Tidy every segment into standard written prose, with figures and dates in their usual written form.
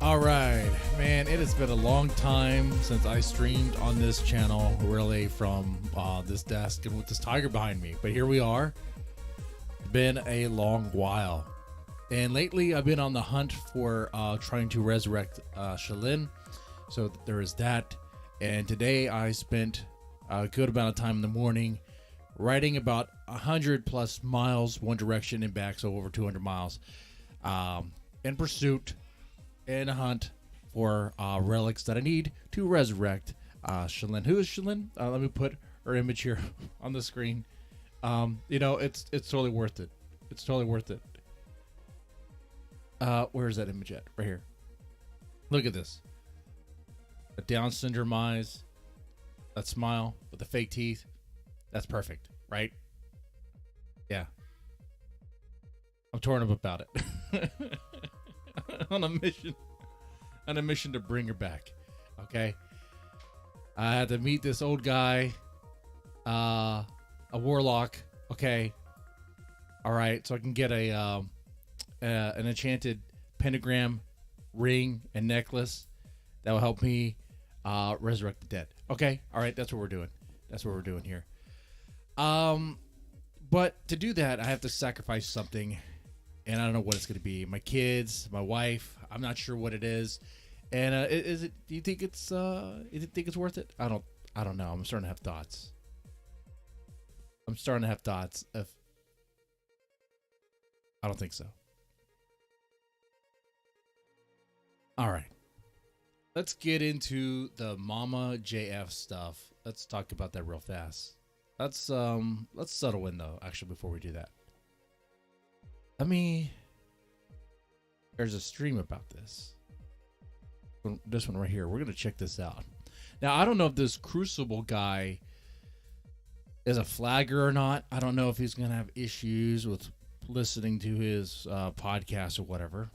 All right, man, it has been a long time since I streamed on this channel, really, from this desk and with this tiger behind me. But here we are. Been a long while. And lately, I've been on the hunt for trying to resurrect Shalin. So there is that. And today, I spent a good amount of time in the morning riding about 100 plus miles one direction and back, so over 200 miles, in pursuit and a hunt for relics that I need to resurrect Shalin. Who is Shalin? Let me put her image here on the screen. It's totally worth it. It's totally worth it. Where is that image at? Right here. Look at this. A Down syndrome eyes. That smile with the fake teeth. That's perfect, right? Yeah. I'm torn up about it. on a mission to bring her back. Okay. I had to meet this old guy, a warlock. Okay. All right. So I can get an enchanted pentagram ring and necklace that will help me resurrect the dead. Okay. All right. That's what we're doing. That's what we're doing here. But to do that, I have to sacrifice something. And I don't know what it's going to be. My kids, my wife. I'm not sure what it is. And is it? Do you think it's? Do you think it's worth it? I don't know. I'm starting to have thoughts. If I don't think so. All right. Let's get into the MAMAJF stuff. Let's talk about that real fast. Let's settle in though. Actually, before we do that. There's a stream about this. This one right here. We're going to check this out. Now, I don't know if this Crucible guy is a flagger or not. I don't know if he's going to have issues with listening to his podcast or whatever.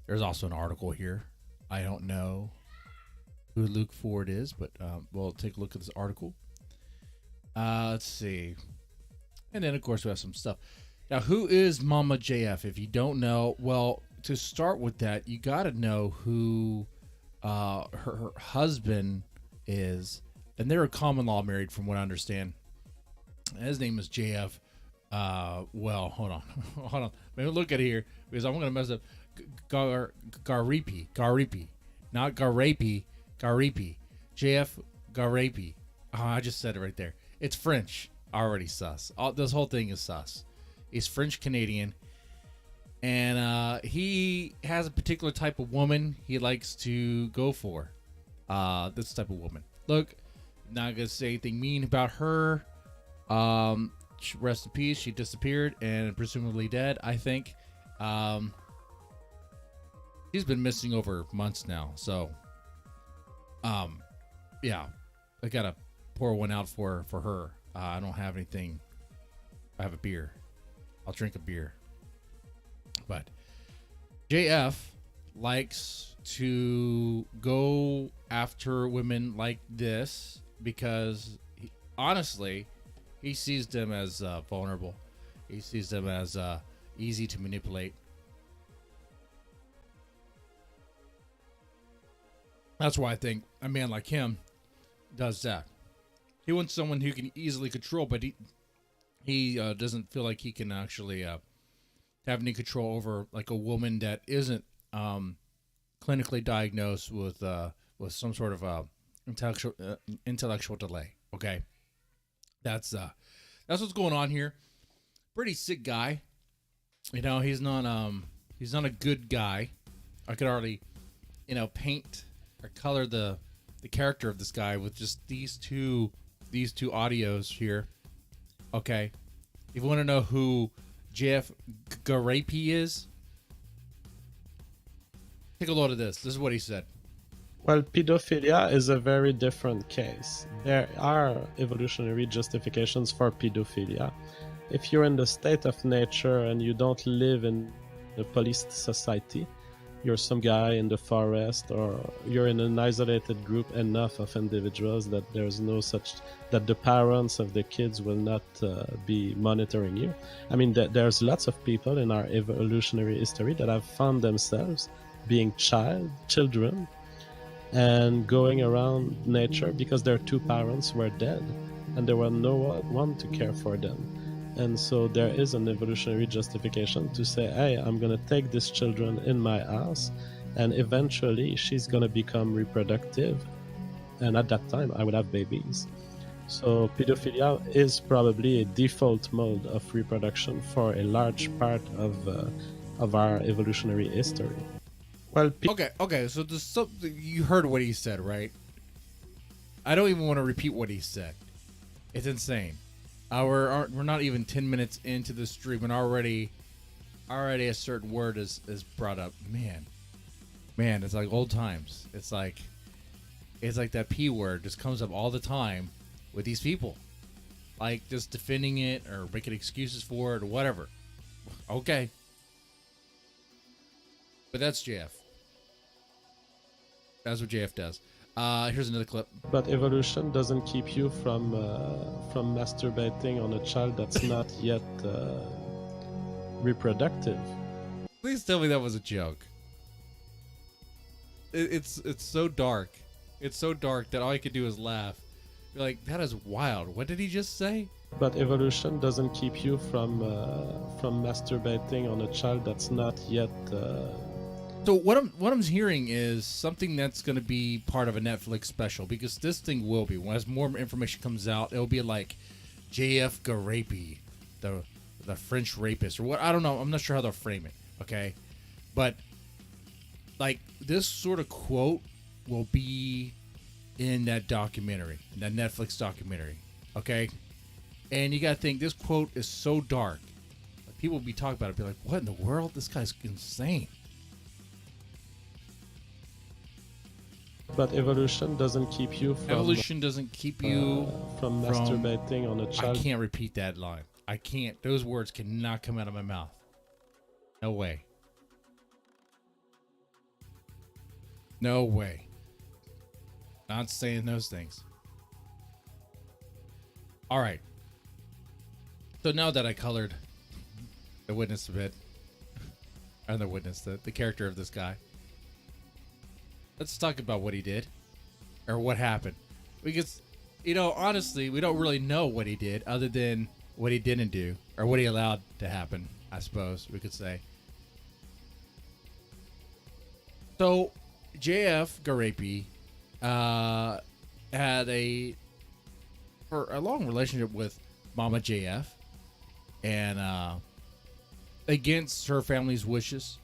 There's also an article here. I don't know who Luke Ford is, but we'll take a look at this article. Let's see. And then, of course, we have some stuff. Now, who is MAMAJF? If you don't know, well, to start with that, you got to know who her husband is. And they're a common law married, from what I understand. His name is JF. Well, hold on. Hold on. Maybe look at it here, because I'm going to mess up. Garipi. Not Garapi. Garipi. JF Garapi. Oh, I just said it right there. It's French. Already sus. This whole thing is sus. He's French Canadian, and he has a particular type of woman he likes to go for. This type of woman. Look, not gonna say anything mean about her. Rest in peace. She disappeared and presumably dead, I think. She's been missing over months now. So, yeah, I gotta pour one out for her. I don't have anything. I have a beer. I'll drink a beer. But JF likes to go after women like this because, honestly, he sees them as vulnerable. He sees them as easy to manipulate. That's why I think a man like him does that. He wants someone who can easily control, but he doesn't feel like he can actually have any control over like a woman that isn't clinically diagnosed with some sort of intellectual delay. Okay, that's what's going on here. Pretty sick guy. You know, he's not a good guy. I could already, paint or color the character of this guy with just these two audios here. Okay, if you want to know who Jeff Garapi is, take a look at this. This is what he said. Well, pedophilia is a very different case. There are evolutionary justifications for pedophilia. If you're in the state of nature and you don't live in a policed society, you're some guy in the forest, or you're in an isolated group enough of individuals that there's no such, that the parents of the kids will not be monitoring you. I mean, there's lots of people in our evolutionary history that have found themselves being children, and going around nature because their two parents were dead and there was no one to care for them. And so there is an evolutionary justification to say, hey, I'm going to take these children in my house, and eventually she's going to become reproductive. And at that time, I would have babies. So pedophilia is probably a default mode of reproduction for a large part of our evolutionary history. Well, Okay. So there's something you heard what he said, right? I don't even want to repeat what he said. It's insane. We're not even 10 minutes into the stream, and already a certain word is brought up. Man, it's like old times. It's like that P word just comes up all the time with these people, like just defending it or making excuses for it or whatever. Okay, but that's JF. That's what JF does. Here's another clip. But evolution doesn't keep you from masturbating on a child that's not yet reproductive. Please tell me that was a joke. It's so dark. It's so dark that all I could do is laugh. You're like, that is wild. What did he just say? But evolution doesn't keep you from masturbating on a child that's not yet. So what I'm hearing is something that's going to be part of a Netflix special, because this thing will be. As more information comes out, it'll be like JF Garapi, the French rapist, or what, I don't know. I'm not sure how they'll frame it. Okay, but like this sort of quote will be in that documentary, that Netflix documentary. Okay, and you got to think this quote is so dark. Like, people will be talking about it, be like, "What in the world? This guy's insane." But evolution doesn't keep you from from masturbating on a child. I can't repeat that line. I can't. Those words cannot come out of my mouth. No way. No way. Not saying those things. All right. So now that I colored the witness a bit, and the character of this guy, let's talk about what he did, or what happened. Because, honestly, we don't really know what he did other than what he didn't do, or what he allowed to happen, I suppose we could say. So, JF Garapi had a long relationship with MAMAJF, and against her family's wishes,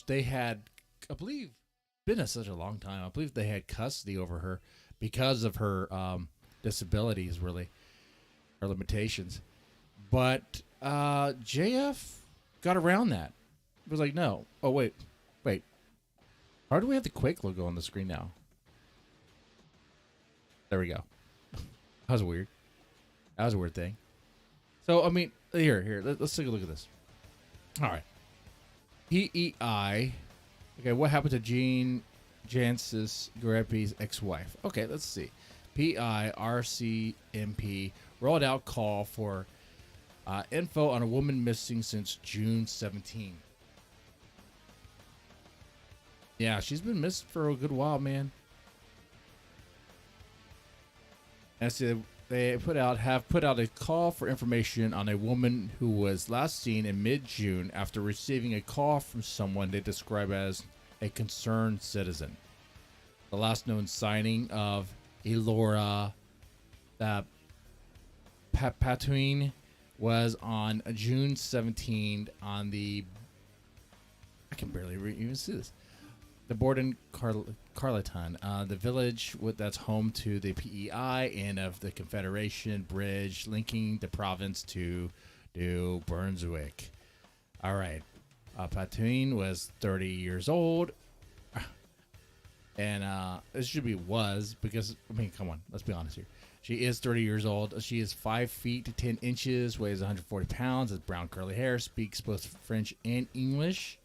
they had, I believe, been such a long time. I believe they had custody over her because of her disabilities, really, her limitations. But JF got around that. It was like, no. Oh, wait. How do we have the Quake logo on the screen now? There we go. That was weird. That was a weird thing. So, I mean, here. Let's take a look at this. All right. PEI. Okay, what happened to Jean Jancis Garapi's ex-wife? Okay, let's see. PIRCMP rolled out call for info on a woman missing since June 17. Yeah, she's been missing for a good while, man. And so they have put out a call for information on a woman who was last seen in mid-June after receiving a call from someone they describe as a concerned citizen. The last known signing of Elora Patuin was on June 17 on the, I can barely even see this, the Borden Carleton, the village that's home to the PEI and of the Confederation bridge linking the province to New Brunswick. All right. Patuin was 30 years old. And it should be was, because, I mean, come on, let's be honest here. She is 30 years old. She is 5 feet 10 inches, weighs 140 pounds, has brown curly hair, speaks both French and English.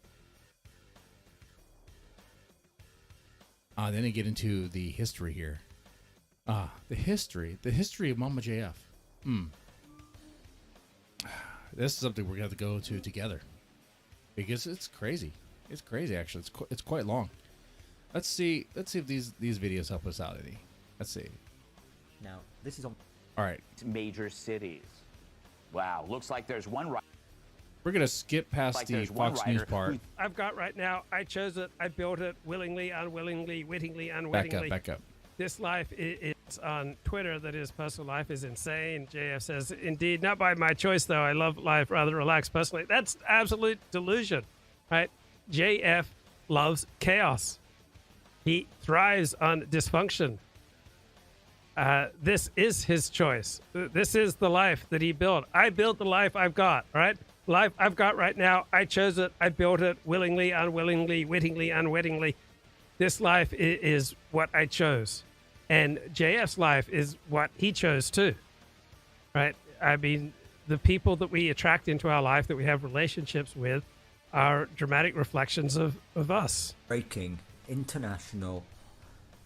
Then they get into the history here. The history of MAMAJF. This is something we're going to have to go to together, because it's crazy. It's crazy, actually. It's quite long. Let's see if these videos help us out any. Let's see. Now, this is on All right. major cities. Wow, looks like there's one right. We're going to skip past Like the there's one Fox News writer part. I've got right now. I chose it. I built it willingly, unwillingly, wittingly, unwittingly. Back up. This life is on Twitter. That is, personal life is insane. JF says, indeed, not by my choice, though. I love life rather relaxed personally. That's absolute delusion, right? JF loves chaos. He thrives on dysfunction. This is his choice. This is the life that he built. I built the life I've got, right? Life I've got right now. I chose it. I built it willingly, unwillingly, wittingly, unwittingly. This life is what I chose. And JF's life is what he chose too, right? I mean, the people that we attract into our life, that we have relationships with, are dramatic reflections of us. Breaking international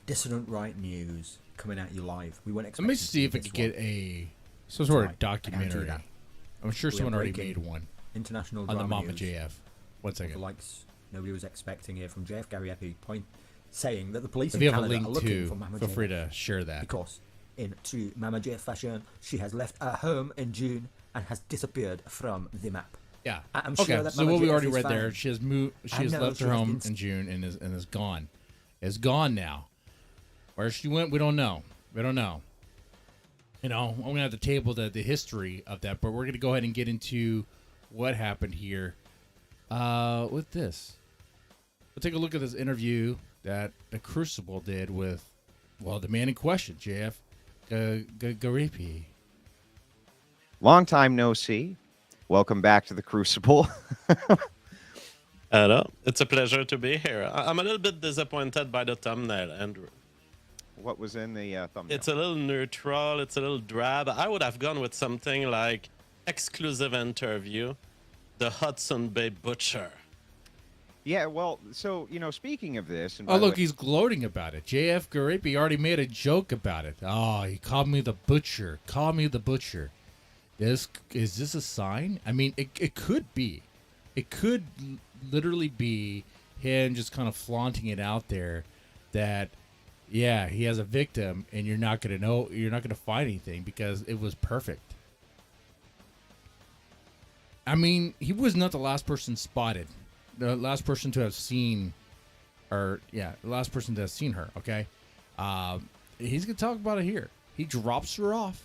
dissident right news coming at you live. We weren't Let expecting me see if I could get some sort of documentary. I'm sure someone already made one international on the drama Mama news. JF. 1 The second. likes nobody was expecting here from JF Gary Epi saying that the police If in you have a Canada are link looking to, for Mama feel JF free to share that. because in true MAMAJF fashion, she has left her home in June and has disappeared from the map. Yeah. I'm Okay. sure that So what we MAMAJF already is read fine. there, she has moved. She I has know left she her has home been- in June and is gone. Is gone now. Where she went, we don't know. We don't know. You know, I'm gonna have to table the history of that, but we're gonna go ahead and get into what happened here with this. We'll take a look at this interview that the Crucible did with, well, the man in question, JF Garipi. Long time no see. Welcome back to the Crucible. Hello. It's a pleasure to be here. I'm a little bit disappointed by the thumbnail, Andrew. What was in the thumbnail? It's a little neutral. It's a little drab. I would have gone with something like exclusive interview, the Hudson Bay Butcher. Yeah, well, so, speaking of this... And Oh, by the look, way- he's gloating about it. JF Garipi already made a joke about it. Oh, he called me the butcher. Call me the butcher. Is this a sign? I mean, it could be. It could literally be him just kind of flaunting it out there that, yeah, he has a victim, and you're not going to know, you're not going to find anything because it was perfect. I mean, he was not the last person spotted. The last person to have seen, the last person to have seen her, okay? He's going to talk about it here. He drops her off.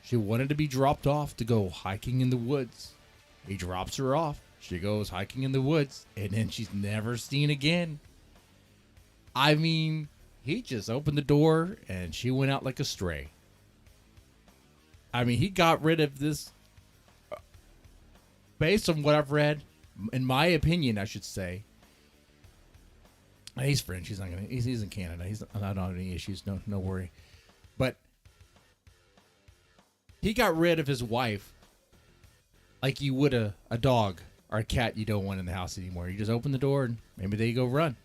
She wanted to be dropped off to go hiking in the woods. He drops her off. She goes hiking in the woods, and then she's never seen again. I mean, he just opened the door, and she went out like a stray. I mean, he got rid of this, based on what I've read, in my opinion, I should say. He's French. He's not gonna. He's in Canada. He's not on any issues. No worry. But he got rid of his wife like you would a dog or a cat you don't want in the house anymore. You just open the door and maybe they go run.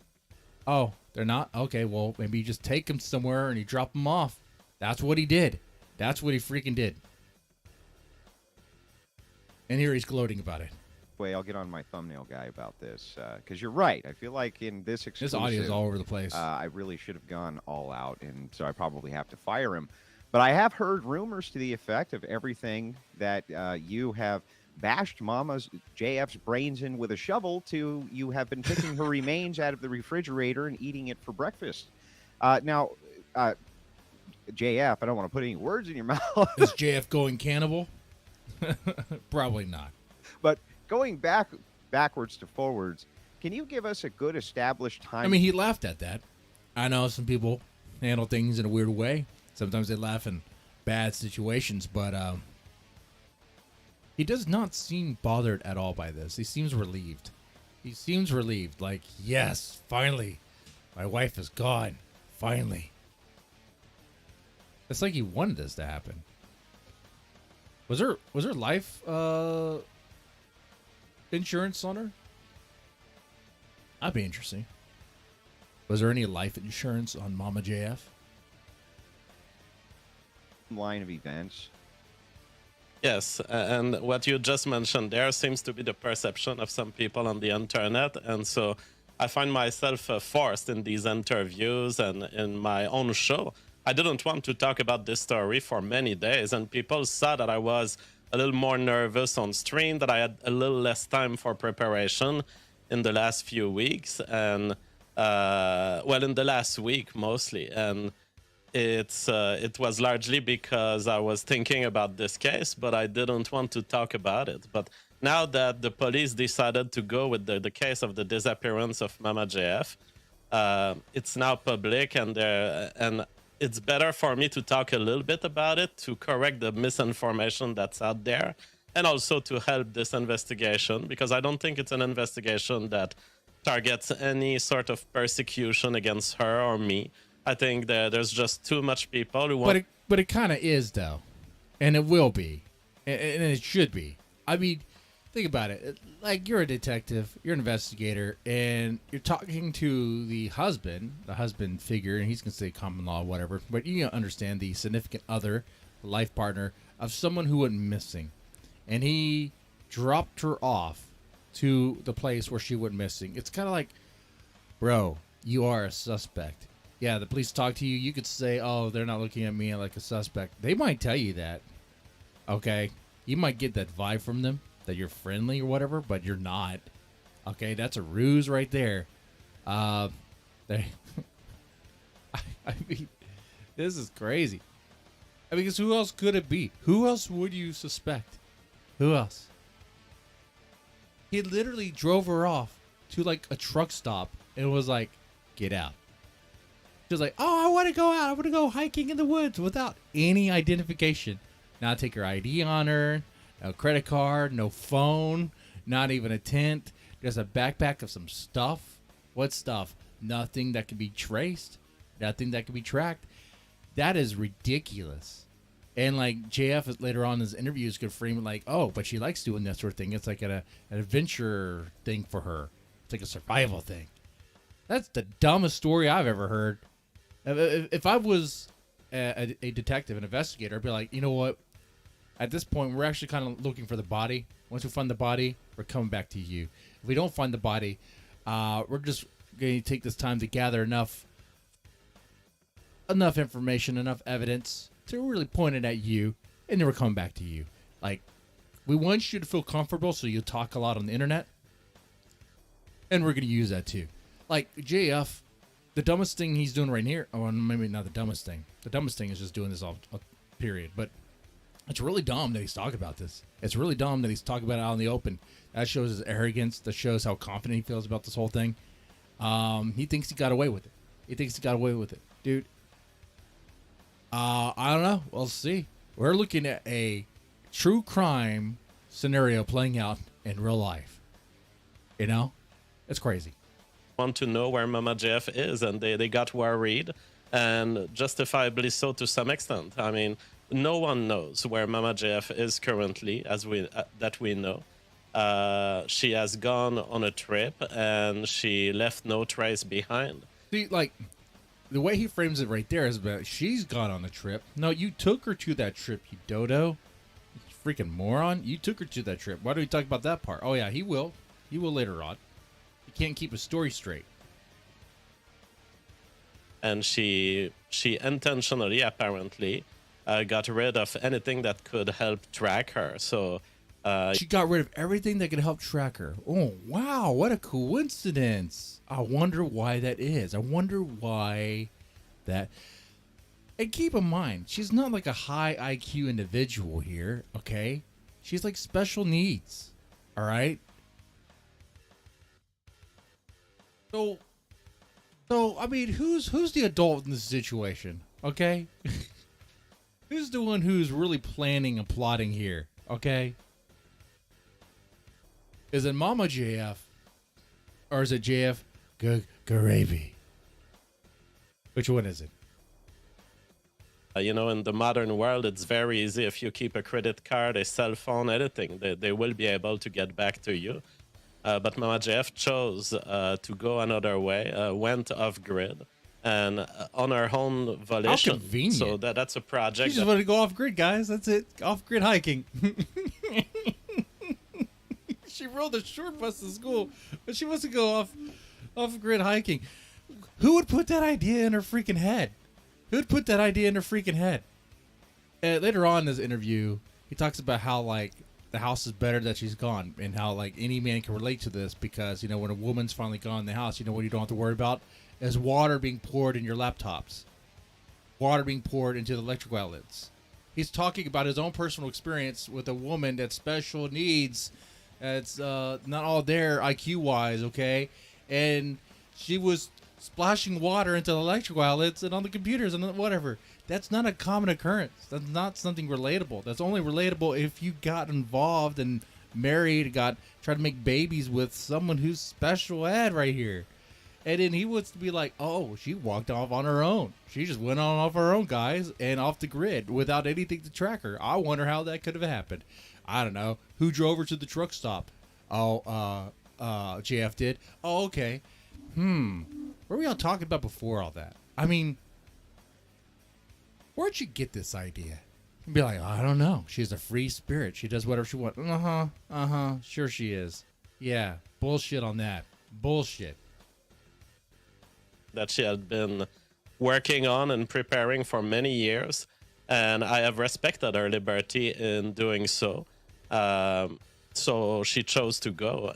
Oh, they're not? Okay, well, maybe you just take them somewhere and you drop them off. That's what he did. That's what he freaking did. And here he's gloating about it. Wait, I'll get on my thumbnail guy about this, because you're right. I feel like in this exclusive... This audio is all over the place. I really should have gone all out, and so I probably have to fire him. But I have heard rumors to the effect of everything that you have bashed Mama's JF's brains in with a shovel to you have been picking her remains out of the refrigerator and eating it for breakfast. Now, JF, I don't want to put any words in your mouth. Is JF going cannibal? Probably not. But going backwards to forwards, can you give us a good established time? I mean, he laughed at that. I know some people handle things in a weird way. Sometimes they laugh in bad situations, but he does not seem bothered at all by this. He seems relieved. He seems relieved. Like, yes, finally, my wife is gone. Finally. It's like he wanted this to happen. Was there life insurance on her? That'd be interesting. Was there any life insurance on Mama JF? line of events? Yes, and what you just mentioned there seems to be the perception of some people on the internet, and so I find myself forced in these interviews and in my own show. I didn't want to talk about this story for many days, and people saw that I was a little more nervous on stream, that I had a little less time for preparation in the last few weeks, and well, in the last week mostly, and it was largely because I was thinking about this case, but I didn't want to talk about it. But now that the police decided to go with the case of the disappearance of MAMAJF, it's now public, and it's better for me to talk a little bit about it to correct the misinformation that's out there, and also to help this investigation, because I don't think it's an investigation that targets any sort of persecution against her or me. I think that there's just too much people who want. But it kind of is, though, and it will be, and it should be. I mean, think about it. Like, you're a detective, you're an investigator, and you're talking to the husband figure, and he's gonna say common law, whatever. But you understand the significant other, life partner of someone who went missing, and he dropped her off to the place where she went missing. It's kind of like, bro, you are a suspect. Yeah, the police talk to you. You could say, oh, they're not looking at me like a suspect. They might tell you that. Okay? You might get that vibe from them, that you're friendly or whatever, but you're not. Okay? That's a ruse right there. I mean, this is crazy. I mean, because who else could it be? Who else would you suspect? Who else? He literally drove her off to, like, a truck stop and was like, get out. She was like, oh, I want to go out. I want to go hiking in the woods without any identification. Not take her ID on her, no credit card, no phone, not even a tent, just a backpack of some stuff. What stuff? Nothing that can be traced, nothing that can be tracked. That is ridiculous. And like JF later on in his interviews could frame it like, oh, but she likes doing that sort of thing. It's like an adventure thing for her. It's like a survival thing. That's the dumbest story I've ever heard. If I was a detective, an investigator, I'd be like, you know what? At this point, we're actually kind of looking for the body. Once we find the body, we're coming back to you. If we don't find the body, we're just going to take this time to gather enough information, enough evidence to really point it at you, and then we're coming back to you. Like, we want you to feel comfortable, so you'll talk a lot on the internet, and we're going to use that too. Like, JF, the dumbest thing he's doing right here, or maybe not the dumbest thing. The dumbest thing is just doing this all period. But it's really dumb that he's talking about this. It's really dumb that he's talking about it out in the open. That shows his arrogance. That shows how confident he feels about this whole thing. He thinks he got away with it. Dude. I don't know. We'll see. We're looking at a true crime scenario playing out in real life. You know? It's crazy. Want to know where MAMAJF is, and they got worried, and justifiably so to some extent. I mean, no one knows where MAMAJF is currently, as that we know. She has gone on a trip, and she left no trace behind. See, like, the way he frames it right there is about she's gone on a trip. No, you took her to that trip, you dodo. You freaking moron. You took her to that trip. Why do we talk about that part? Oh, yeah, he will. He will later on. Can't keep a story straight. And she intentionally, apparently, got rid of anything that could help track her. So she got rid of everything that could help track her. Oh, wow, what a coincidence. I wonder why that is. I wonder why that. And keep in mind, she's not like a high IQ individual here, okay? She's like special needs, all right? So I mean, who's the adult in this situation? Okay, who's the one who's really planning and plotting here? Okay, is it MAMAJF or is it JF Garabi? Which one is it? You know, in the modern world, it's very easy. If you keep a credit card, a cell phone, anything, they will be able to get back to you. But MAMAJF chose to go another way, went off-grid, and on her own volition. How convenient. So that's a project. She just wanted to go off-grid, guys. That's it. Off-grid hiking. She rode the short bus to school, but she wants to go Off-grid hiking. Who would put that idea in her freaking head? Who'd put that idea in her freaking head? Later on in this interview, he talks about how, like, the house is better that she's gone, and how, like, any man can relate to this because, you know, when a woman's finally gone in the house, you know what you don't have to worry about is water being poured in your laptops, water being poured into the electrical outlets. He's talking about his own personal experience with a woman that's special needs, that's not all there IQ-wise, okay? And she was splashing water into the electrical outlets and on the computers and whatever. That's not a common occurrence. That's not something relatable. That's only relatable if you got involved and married, tried to make babies with someone who's special ed right here. And then he wants to be like, oh, she walked off on her own. She just went on off her own, guys, and off the grid without anything to track her. I wonder how that could have happened. I don't know. Who drove her to the truck stop? Oh, JF did. Oh, okay. What were we all talking about before all that? I mean, where'd you get this idea? You'd be like, I don't know. She's a free spirit. She does whatever she wants. Sure she is. Yeah. Bullshit on that. Bullshit. That she had been working on and preparing for many years. And I have respected her liberty in doing so. So she chose to go.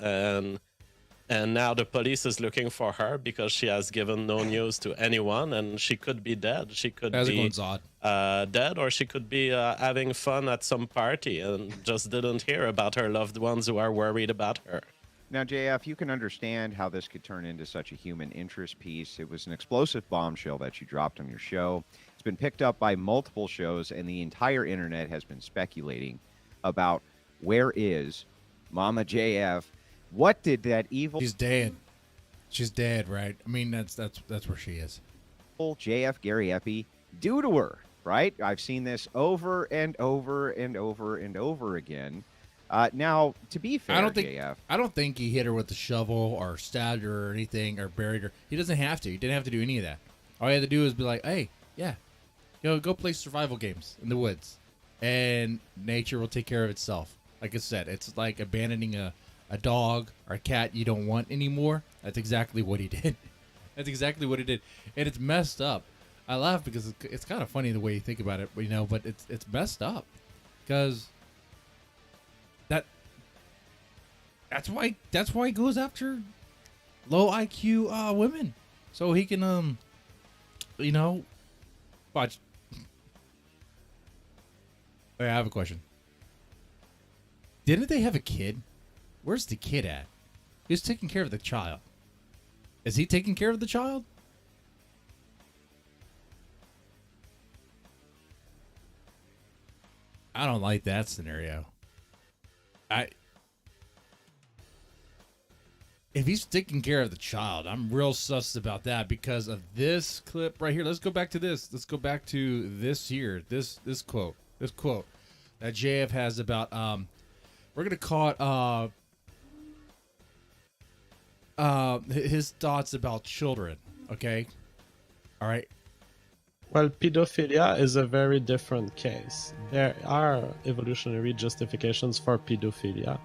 And now the police is looking for her because she has given no news to anyone, and she could be dead. She could be dead, or she could be having fun at some party and just didn't hear about her loved ones who are worried about her. Now, JF, you can understand how this could turn into such a human interest piece. It was an explosive bombshell that you dropped on your show. It's been picked up by multiple shows, and the entire internet has been speculating about where is MAMAJF. What did that evil... She's dead. She's dead, right? I mean, that's where she is. JF Gary Epi do to her, right? I've seen this over and over and over and over again. Now, to be fair, JF... I don't think he hit her with the shovel or stabbed her or anything or buried her. He doesn't have to. He didn't have to do any of that. All he had to do was be like, hey, yeah, go play survival games in the woods. And nature will take care of itself. Like I said, it's like abandoning a dog or a cat you don't want anymore. That's exactly what he did. That's exactly what he did. And it's messed up. I laugh because it's kind of funny the way you think about it, but it's messed up. Because that's why he goes after low IQ women. So he can watch. I have a question. Didn't they have a kid? Where's the kid at? Who's taking care of the child? Is he taking care of the child? I don't like that scenario. If he's taking care of the child, I'm real sus about that because of this clip right here. Let's go back to this. Let's go back to this here. This quote. This quote that JF has about we're gonna call it his thoughts about children. Okay, all right. Well, pedophilia is a very different case. There are evolutionary justifications for pedophilia.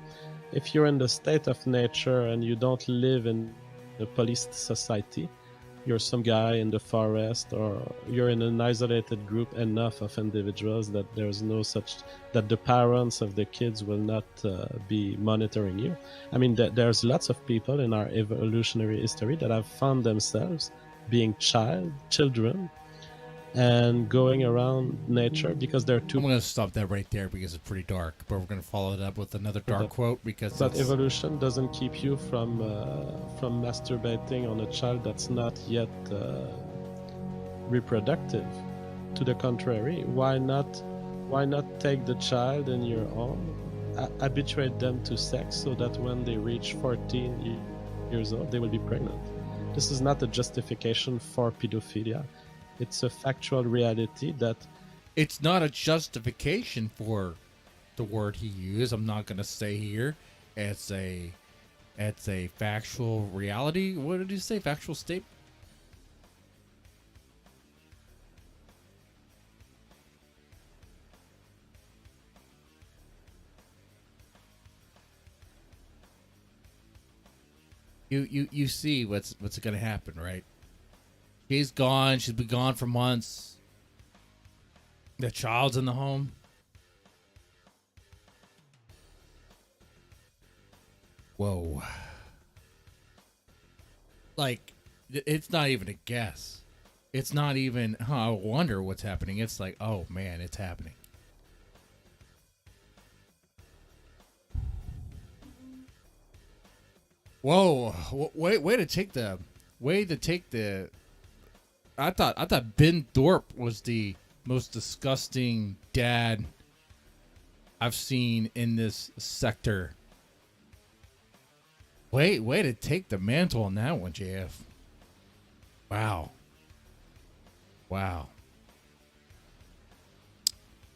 If you're in the state of nature and you don't live in a policed society, you're some guy in the forest, or you're in an isolated group enough of individuals that there's no such, that the parents of the kids will not be monitoring you. I mean, there's lots of people in our evolutionary history that have found themselves being children and going around nature because they're too... I'm going to stop that right there because it's pretty dark, but we're going to follow it up with another dark quote because... But evolution doesn't keep you from masturbating on a child that's not yet reproductive. To the contrary, why not take the child in your own, habituate them to sex so that when they reach 14 years old, they will be pregnant. This is not a justification for pedophilia. It's a factual reality that... It's not a justification for the word he used. I'm not going to say here. It's a factual reality. What did he say? Factual state? He you see what's gonna happen, right? She's gone. She's been gone for months. The child's in the home. Whoa. Like, it's not even a guess. It's not even, I wonder what's happening. It's like, oh man, it's happening. Whoa. Way to take the I thought Ben Thorpe was the most disgusting dad I've seen in this sector. Way to take the mantle on that one, JF. Wow.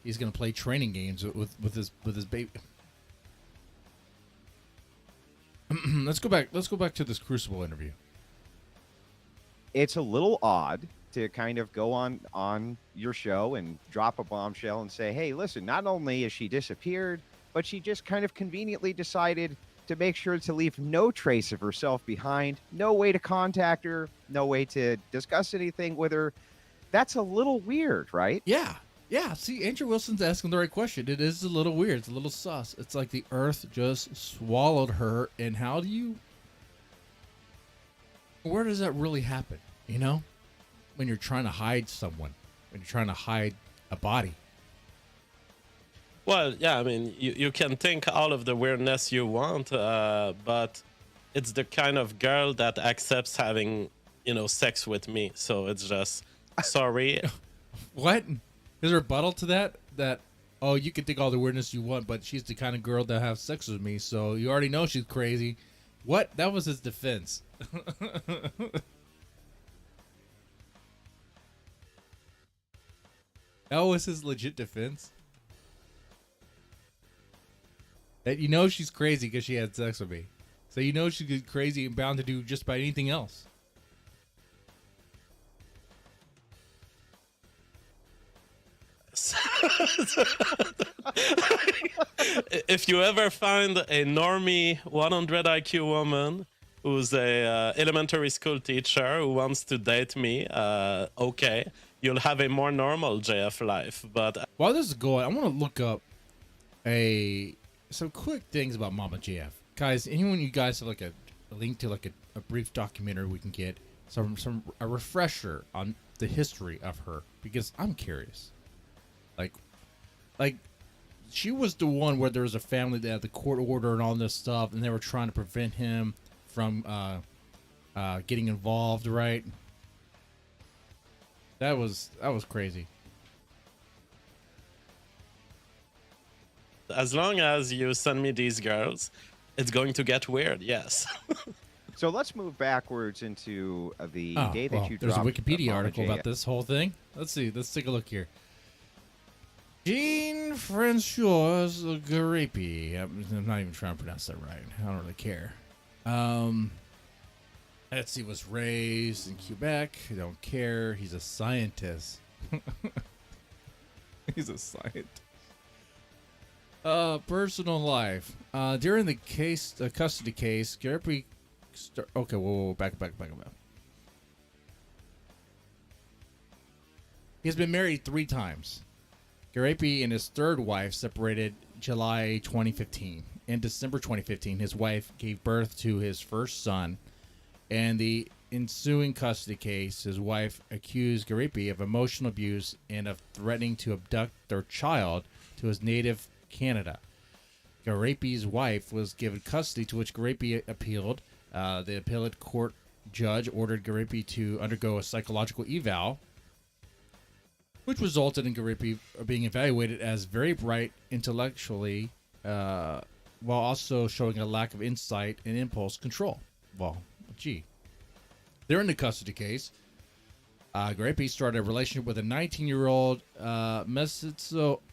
He's gonna play training games with his baby. Let's go back to this Crucible interview. It's a little odd to kind of go on your show and drop a bombshell and say, hey, listen, not only is she disappeared, but she just kind of conveniently decided to make sure to leave no trace of herself behind, no way to contact her, no way to discuss anything with her. That's a little weird, right? Yeah. See, Andrew Wilson's asking the right question. It is a little weird. It's a little sus. It's like the earth just swallowed her. And where does that really happen? You know, when you're trying to hide someone, when you're trying to hide a body. Well, yeah, I mean, you can think all of the weirdness you want, but it's the kind of girl that accepts having, sex with me. So it's just, sorry. What? Is there a rebuttal to that, oh, you can think all the weirdness you want, but she's the kind of girl that have sex with me, so you already know she's crazy. What? That was his defense. That was his legit defense. That she's crazy because she had sex with me. So she's crazy and bound to do just about anything else. If you ever find a normie 100 IQ woman who's a elementary school teacher who wants to date me, okay, you'll have a more normal JF life. But while this is going, I want to look up some quick things about MAMAJF. Guys, anyone you guys have like a link to like a brief documentary we can get, a refresher on the history of her, because I'm curious. Like she was the one where there was a family that had the court order and all this stuff, and they were trying to prevent him from getting involved, right? That was crazy. As long as you send me these girls, it's going to get weird, yes. So let's move backwards into the day that you there's a dropped Wikipedia article about this whole thing. Let's see. Let's take a look here. Jean-Francois Garipi. I'm not even trying to pronounce that right. I don't really care. Let's see. Was raised in Quebec. I don't care. He's a scientist. He's a scientist. Personal life. During the custody case, Garipi. Okay, whoa, back up. He's been married 3 times. Garipi and his third wife separated July 2015. In December 2015, his wife gave birth to his first son. And the ensuing custody case, his wife accused Garipi of emotional abuse and of threatening to abduct their child to his native Canada. Garipi's wife was given custody, to which Garipi appealed. The appellate court judge ordered Garipi to undergo a psychological eval, which resulted in Garipi being evaluated as very bright intellectually, while also showing a lack of insight and impulse control. Well, gee. During the custody case, Garipi started a relationship with a 19-year-old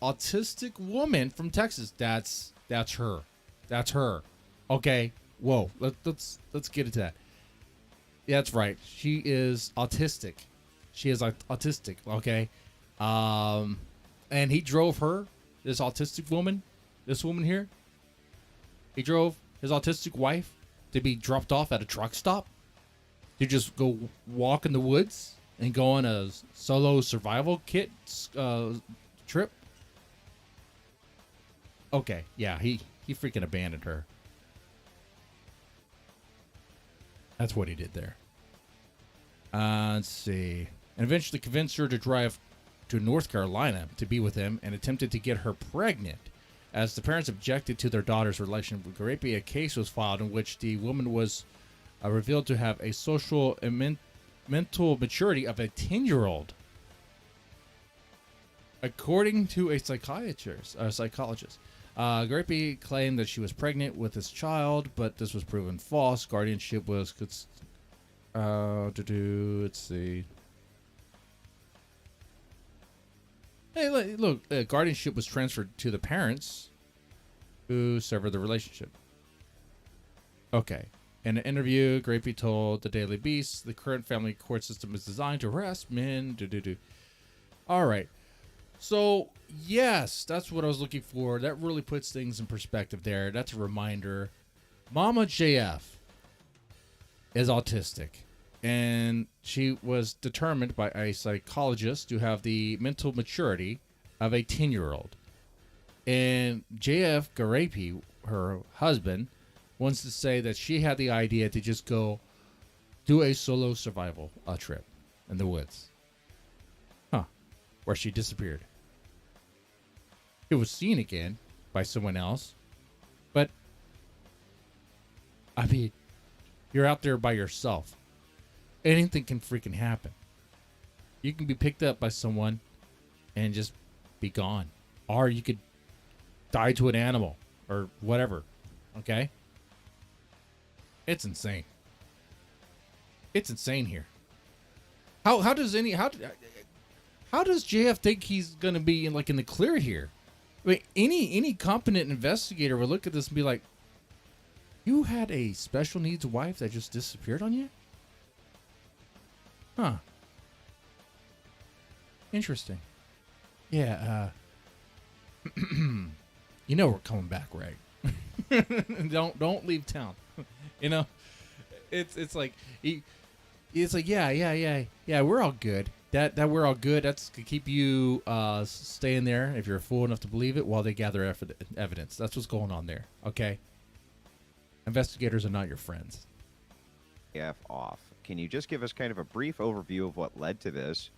autistic woman from Texas. That's her. That's her. Okay. Whoa. Let's get into that. Yeah, that's right. She is autistic. She is autistic. Okay. And he drove her, this autistic woman, this woman here. He drove his autistic wife to to be dropped off at a truck stop? To just go walk in the woods and go on a solo survival kit trip? Okay, yeah, he freaking abandoned her. That's what he did there. Let's see. And eventually convinced her to drive to North Carolina to be with him and attempted to get her pregnant. As the parents objected to their daughter's relationship with Garapi, a case was filed in which the woman was revealed to have a social and mental maturity of a 10-year-old. According to a psychologist, Garapi claimed that she was pregnant with his child, but this was proven false. Guardianship was let's see. Hey, look, guardianship was transferred to the parents who severed the relationship. Okay. In an interview, Garapi told the Daily Beast the current family court system is designed to harass men. All right. So, yes, that's what I was looking for. That really puts things in perspective there. That's a reminder. MAMAJF is autistic, and she was determined by a psychologist to have the mental maturity of a 10-year-old. And JF Garapi, her husband, wants to say that she had the idea to just go do a solo survival trip in the woods. Where she disappeared. It was seen again by someone else. But, I mean, you're out there by yourself. Anything can freaking happen. You can be picked up by someone and just be gone. Or you could die to an animal or whatever. Okay? It's insane. It's insane here. How does JF think he's gonna be in the clear here? I mean, any competent investigator would look at this and be like, "You had a special needs wife that just disappeared on you? Huh? Interesting. Yeah. You know we're coming back, right? Don't leave town. You know, it's like yeah. We're all good. That we're all good. That's to keep you staying there if you're fool enough to believe it while they gather evidence. That's what's going on there. Okay. Investigators are not your friends. F off. Can you just give us kind of a brief overview of what led to this,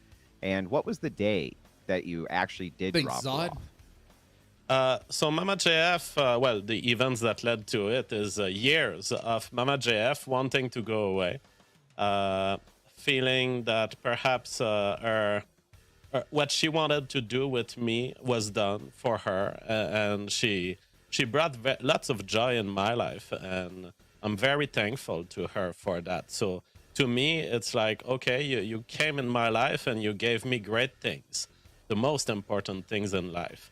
and what was the day that you actually did drop it off? So MAMAJF, well, the events that led to it is years of MAMAJF wanting to go away, feeling that perhaps what she wanted to do with me was done for her, and she brought lots of joy in my life, and I'm very thankful to her for that. So to me, it's like, okay, you came in my life and you gave me great things, the most important things in life.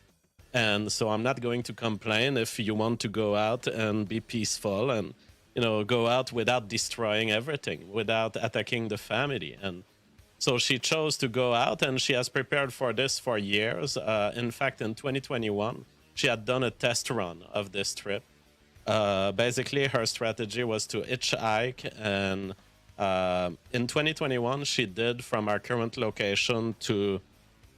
And so I'm not going to complain if you want to go out and be peaceful and, go out without destroying everything, without attacking the family. And so she chose to go out, and she has prepared for this for years. In fact, in 2021, she had done a test run of this trip. Basically, her strategy was to hitchhike, and in 2021, she did from our current location to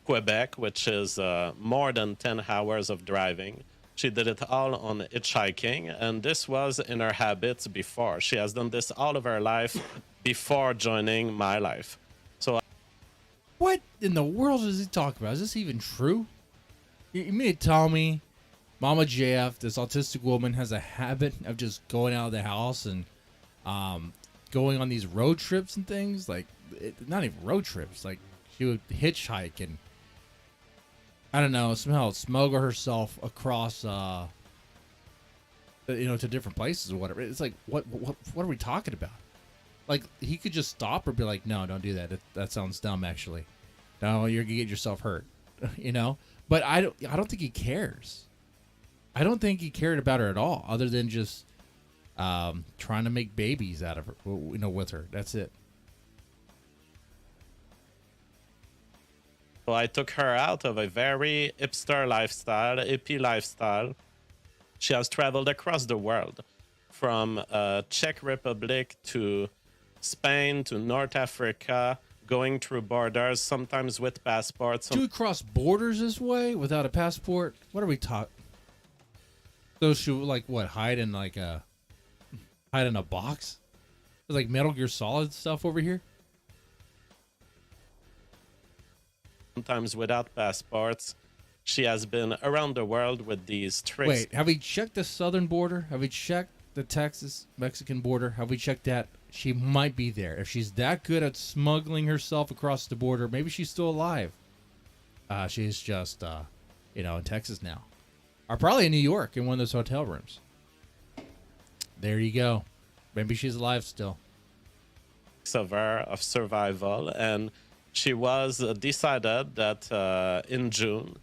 Quebec, which is more than 10 hours of driving. She did it all on hitchhiking, and this was in her habits before. She has done this all of her life before joining my life. So, what in the world is he talking about? Is this even true? You mean to tell me MAMAJF, this autistic woman, has a habit of just going out of the house and going on these road trips and things? Not even road trips. She would hitchhike and, I don't know, somehow smuggle herself across, to different places or whatever. It's like, what are we talking about? He could just stop or be like, no, don't do that. That sounds dumb, actually. No, you're gonna get yourself hurt, But I don't think he cares. I don't think he cared about her at all, other than just trying to make babies out of her, with her. That's it. So I took her out of a very hipster lifestyle, hippie lifestyle. She has traveled across the world. from Czech Republic to Spain to North Africa, going through borders, sometimes with passports. Do we cross borders this way without a passport? What are we taught? Those should like what hide in a box? There's like Metal Gear Solid stuff over here. Sometimes without passports. She has been around the world with these tricks. Wait, have we checked the southern border? Have we checked the Texas-Mexican border? Have we checked that? She might be there. If she's that good at smuggling herself across the border, maybe she's still alive. She's just, in Texas now. Or probably in New York in one of those hotel rooms. There you go. Maybe she's alive still. Of her, of survival. And she was decided that in June,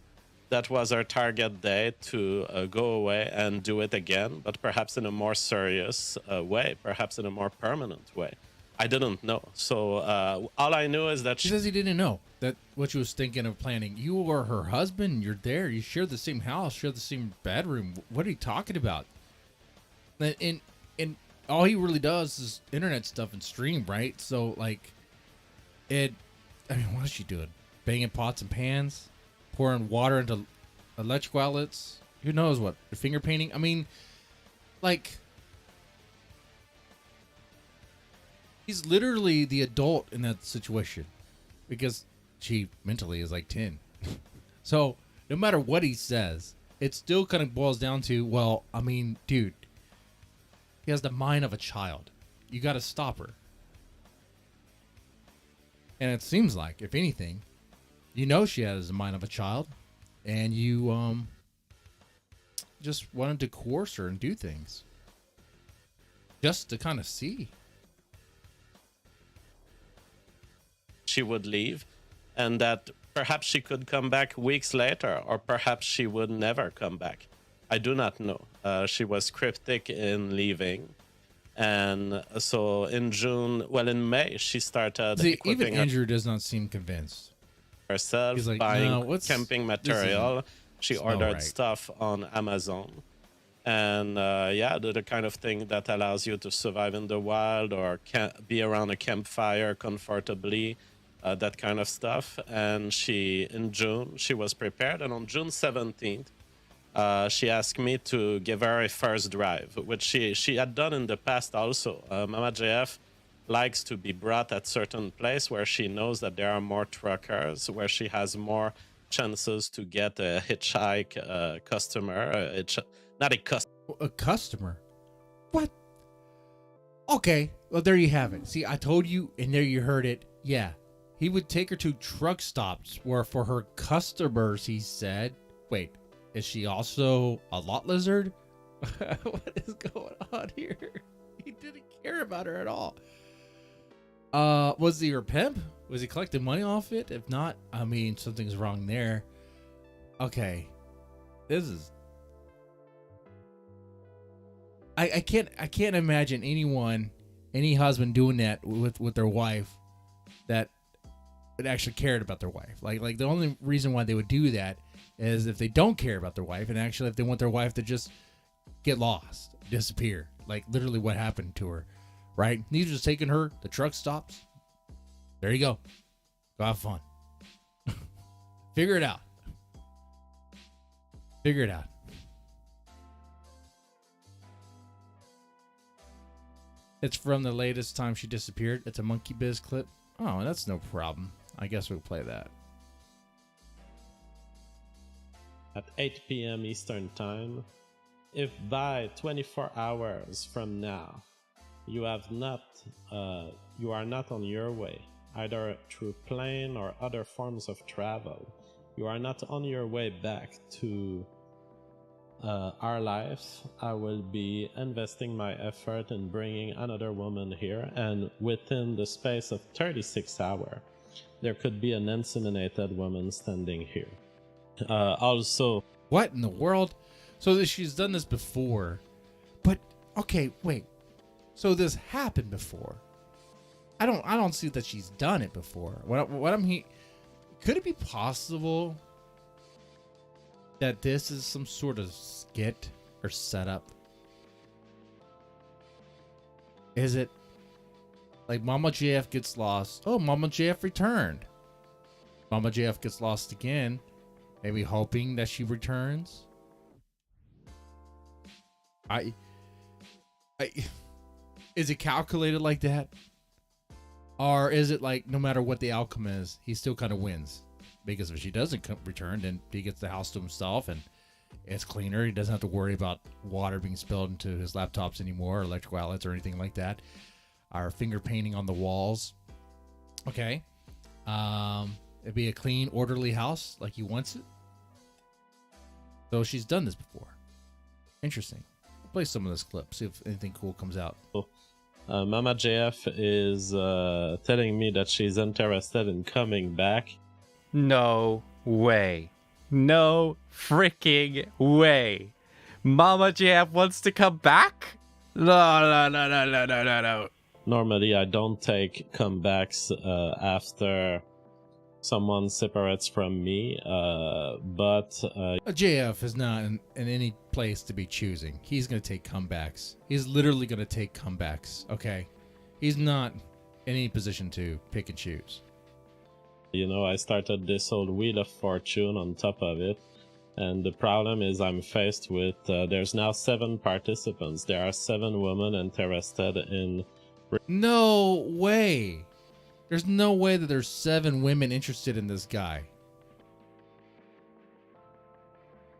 that was her target date to go away and do it again, but perhaps in a more serious way, perhaps in a more permanent way. I didn't know. So all I knew is that she says he didn't know that what she was thinking of planning. You are her husband. You're there. You share the same house, share the same bedroom. What are you talking about? And all he really does is internet stuff and stream, right? So like, what is she doing? Banging pots and pans? Pouring water into electrical outlets. Who knows what? Finger painting. I mean, like, he's literally the adult in that situation because she mentally is like 10. So no matter what he says, it still kind of boils down to, well, I mean, dude, he has the mind of a child. You got to stop her. And it seems like, if anything, she has the mind of a child, and you just wanted to coerce her and do things just to kind of see. she would leave, and that perhaps she could come back weeks later, or perhaps she would never come back. I do not know. She was cryptic in leaving. And so in May, she started even Andrew does not seem convinced. Herself, He's like, buying no, camping material. She ordered stuff on Amazon. And the kind of thing that allows you to survive in the wild or be around a campfire comfortably, that kind of stuff. And in June, she was prepared. And on June 17th, she asked me to give her a first drive, which she had done in the past also. MAMAJF likes to be brought at certain place where she knows that there are more truckers, where she has more chances to get a hitchhike customer. Not a customer. A customer? What? Okay, well, there you have it. See, I told you, and there you heard it. Yeah, he would take her to truck stops where for her customers, he said. Wait, is she also a lot lizard? What is going on here? He didn't care about her at all. Was he her pimp? Was he collecting money off it? If not, I mean, something's wrong there. Okay, this is... I can't imagine any husband doing that with their wife that actually cared about their wife. Like the only reason why they would do that is if they don't care about their wife, and actually if they want their wife to just get lost, disappear, like literally what happened to her, right? He's just taking her to truck stops. There you go. Go have fun. Figure it out. Figure it out. It's from the latest time she disappeared. It's a Monkey Biz clip. Oh, that's no problem. I guess we'll play that. At 8 p.m. Eastern Time, if by 24 hours from now you are not on your way, either through plane or other forms of travel, you are not on your way back to our life, I will be investing my effort in bringing another woman here, and within the space of 36 hours, there could be an inseminated woman standing here. Also, what in the world? So she's done this before, but okay, wait. So this happened before. I don't see that she's done it before. What I'm hearing, could it be possible that this is some sort of skit or setup? Is it like Mama JF gets lost? Oh, Mama JF returned. Mama JF gets lost again, maybe hoping that she returns. Is it calculated like that? Or is it like no matter what the outcome is, he still kind of wins? Because if she doesn't return, then he gets the house to himself and it's cleaner. He doesn't have to worry about water being spilled into his laptops anymore, or electrical outlets or anything like that. Or finger painting on the walls. Okay. It'd be a clean, orderly house like he wants it. So she's done this before. Interesting. I'll play some of this clip, see if anything cool comes out. MAMAJF is telling me that she's interested in coming back. No way. No freaking way. MAMAJF wants to come back? No. Normally, I don't take comebacks after someone separates from me, but JF is not in any place to be choosing. He's going to take comebacks. He's literally going to take comebacks, okay? He's not in any position to pick and choose. you know, I started this whole Wheel of Fortune on top of it. And the problem is I'm faced with, there's now 7 participants. There are 7 women interested in... No way. There's no way that there's 7 women interested in this guy.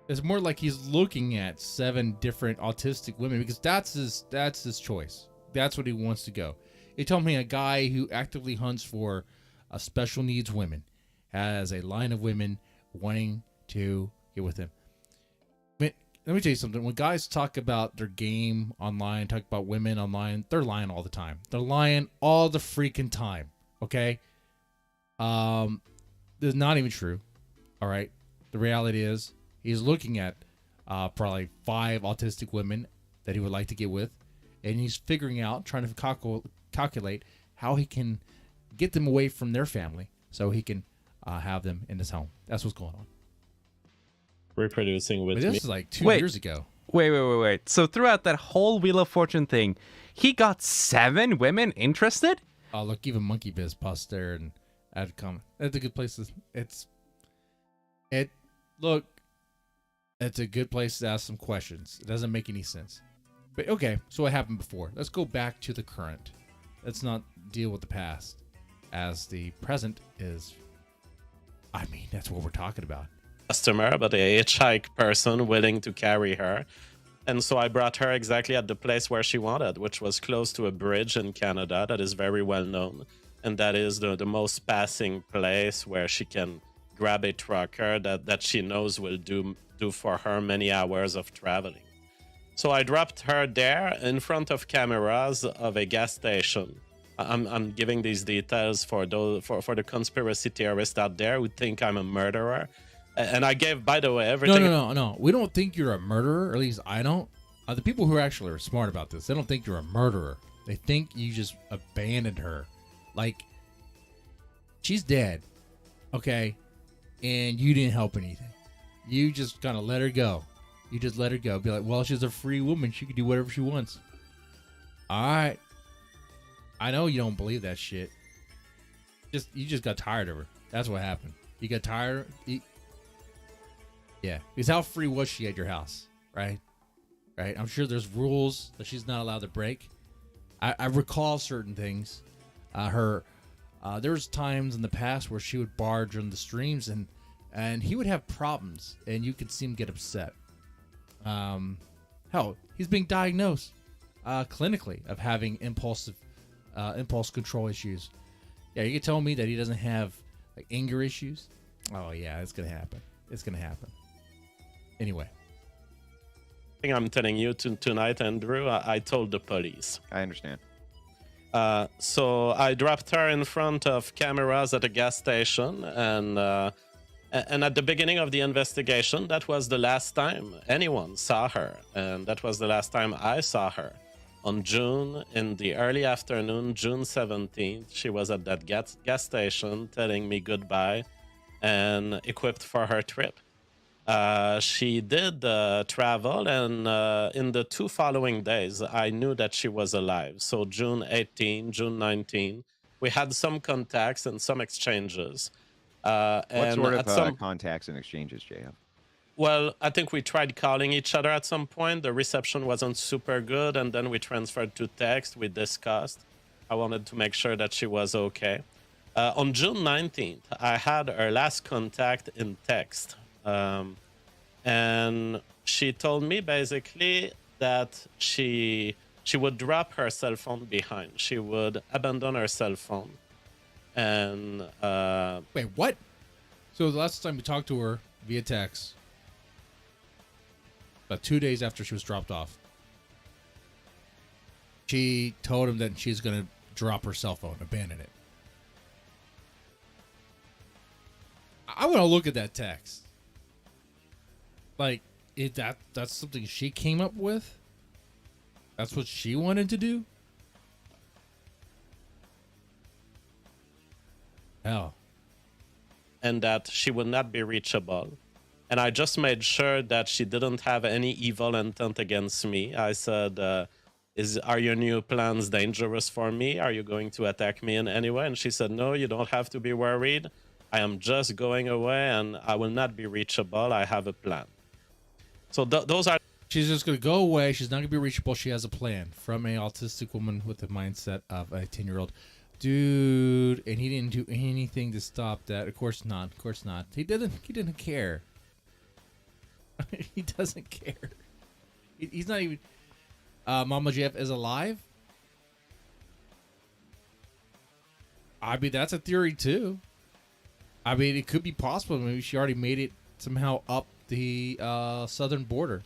It's more like he's looking at 7 different autistic women because that's his choice. That's what he wants to go. He told me a guy who actively hunts for special needs women has a line of women wanting to get with him. Let me tell you something. When guys talk about their game online, talk about women online, they're lying all the time. They're lying all the freaking time. Okay? This is not even true. All right? The reality is he's looking at probably 5 autistic women that he would like to get with, and he's figuring out, trying to calculate how he can get them away from their family so he can have them in his home. That's what's going on. Reproducing with But this me. is like 2 Wait. years ago. Wait. So throughout that whole Wheel of Fortune thing, he got 7 women interested? Oh, look, even Monkey Biz paused there and added a comment. That's a good place to... It's a good place to ask some questions. It doesn't make any sense. But okay, so what happened before? Let's go back to the current. Let's not deal with the past, as the present is... I mean, that's what we're talking about. Customer, but a hitchhike person willing to carry her. And so I brought her exactly at the place where she wanted, which was close to a bridge in Canada that is very well known. And that is the most passing place where she can grab a trucker that she knows will do for her many hours of traveling. So I dropped her there in front of cameras of a gas station. I'm giving these details for the conspiracy theorists out there who think I'm a murderer. And I gave, by the way, everything... No. We don't think you're a murderer, or at least I don't. The people who actually are smart about this, they don't think you're a murderer. They think you just abandoned her. Like, she's dead, okay? And you didn't help anything. You just kind of let her go. You just let her go. Be like, well, she's a free woman. She can do whatever she wants. All right. I know you don't believe that shit. You just got tired of her. That's what happened. You got tired. Yeah. Because how free was she at your house? Right? I'm sure there's rules that she's not allowed to break. I recall certain things. There was times in the past where she would barge on the streams and he would have problems and you could see him get upset. Hell, he's being diagnosed clinically of having impulse control issues. Yeah, you can tell me that he doesn't have like anger issues. Oh yeah, it's gonna happen. Anyway, thing I'm telling you tonight, Andrew, I told the police. I understand. So I dropped her in front of cameras at a gas station, and at the beginning of the investigation, that was the last time anyone saw her, and that was the last time I saw her. On June, in the early afternoon, June 17th, she was at that gas station telling me goodbye and equipped for her trip. She did travel, and in the 2 following days, I knew that she was alive. So June 18, June 19, we had some contacts and some exchanges. What And sort at of some contacts and exchanges, JF? Well, I think we tried calling each other at some point. The reception wasn't super good, and then we transferred to text. We discussed. I wanted to make sure that she was okay. On June 19th, I had her last contact in text. And she told me basically that she would drop her cell phone behind. She would abandon her cell phone. And Wait, what? So the last time we talked to her via text, about 2 days after she was dropped off, she told him that she's going to drop her cell phone, abandon it. I want to look at that text. Like, that's something she came up with? That's what she wanted to do? Hell. And that she would not be reachable. And I just made sure that she didn't have any evil intent against me. I said, are your new plans dangerous for me? Are you going to attack me in any way? And she said, no, you don't have to be worried. I am just going away and I will not be reachable. I have a plan. So those are... She's just going to go away. She's not going to be reachable. She has a plan from a autistic woman with the mindset of a 10-year-old. Dude, and he didn't do anything to stop that. Of course not. Of course not. He didn't care. He doesn't care. He's not even... MAMAJF is alive? I mean, that's a theory, too. I mean, it could be possible. Maybe she already made it somehow up the southern border.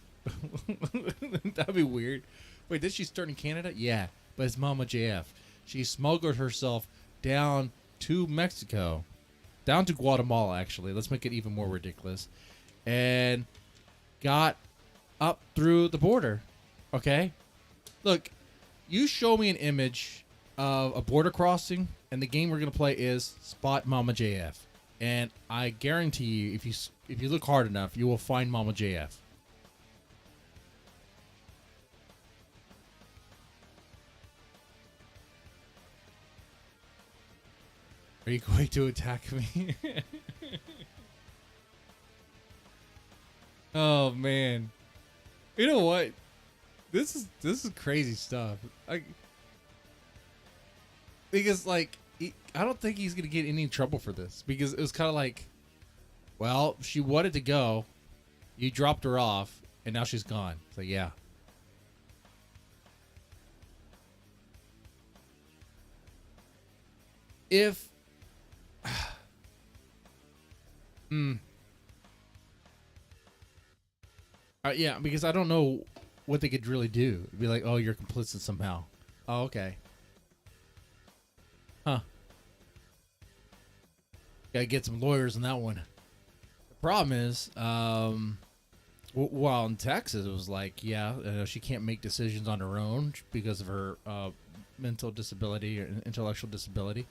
That'd be weird. Wait, did she start in Canada? Yeah, but it's MAMAJF. She smuggled herself down to Mexico. Down to Guatemala, actually. Let's make it even more ridiculous. And got up through the border. Okay? Look, you show me an image of a border crossing, and the game we're going to play is Spot MAMAJF. And I guarantee you, if you look hard enough, you will find MAMAJF. Are you going to attack me? Oh man. You know what? This is crazy stuff. Because like I don't think he's gonna get any trouble for this, because it was kind of like, well, she wanted to go, you dropped her off, and now she's gone. So yeah. If yeah, because I don't know what they could really do. It'd be like, oh, you're complicit somehow. Oh, okay. Huh. Gotta get some lawyers on that one. The problem is, while in Texas, it was like, yeah, she can't make decisions on her own because of her mental disability or intellectual disability.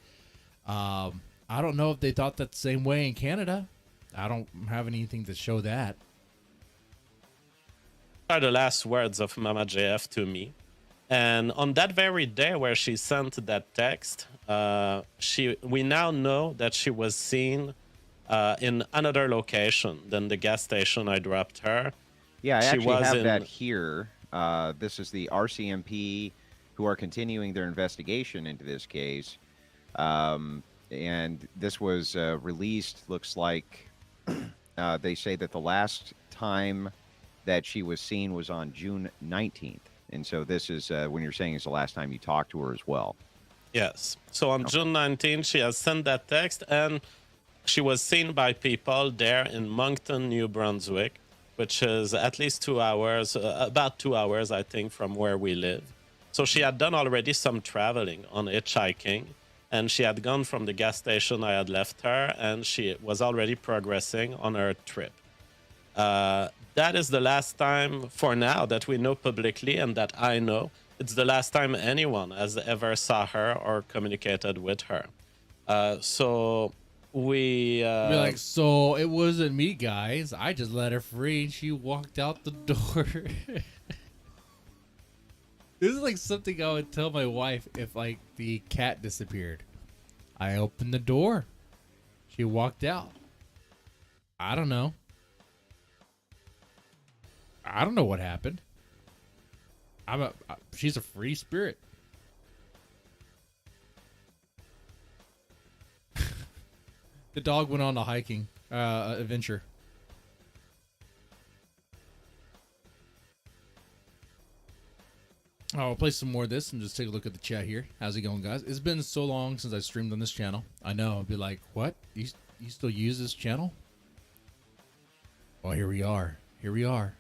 I don't know if they thought that the same way in Canada. I don't have anything to show that. Are the last words of MAMAJF to me. And on that very day where she sent that text, we now know that she was seen in another location than the gas station I dropped her. Yeah, I She actually was have in- that here. This is the RCMP who are continuing their investigation into this case. And this was released, looks like they say that the last time that she was seen was on June 19th. And so this is when you're saying it's the last time you talked to her as well. Yes. So on June 19th, she has sent that text, and she was seen by people there in Moncton, New Brunswick, which is at least 2 hours, about 2 hours, I think, from where we live. So she had done already some traveling on hitchhiking, and she had gone from the gas station I had left her, and she was already progressing on her trip. That is the last time, for now, that we know publicly and that I know. It's the last time anyone has ever saw her or communicated with her. So we Be like, so it wasn't me, guys. I just let her free and she walked out the door. This is like something I would tell my wife if like the cat disappeared. I opened the door. She walked out. I don't know. I don't know what happened. She's a free spirit. The dog went on a hiking adventure. I'll play some more of this and just take a look at the chat here. How's it going, guys? It's been so long since I streamed on this channel. I know. I'll be like, what? You still use this channel? Well, here we are. Here we are.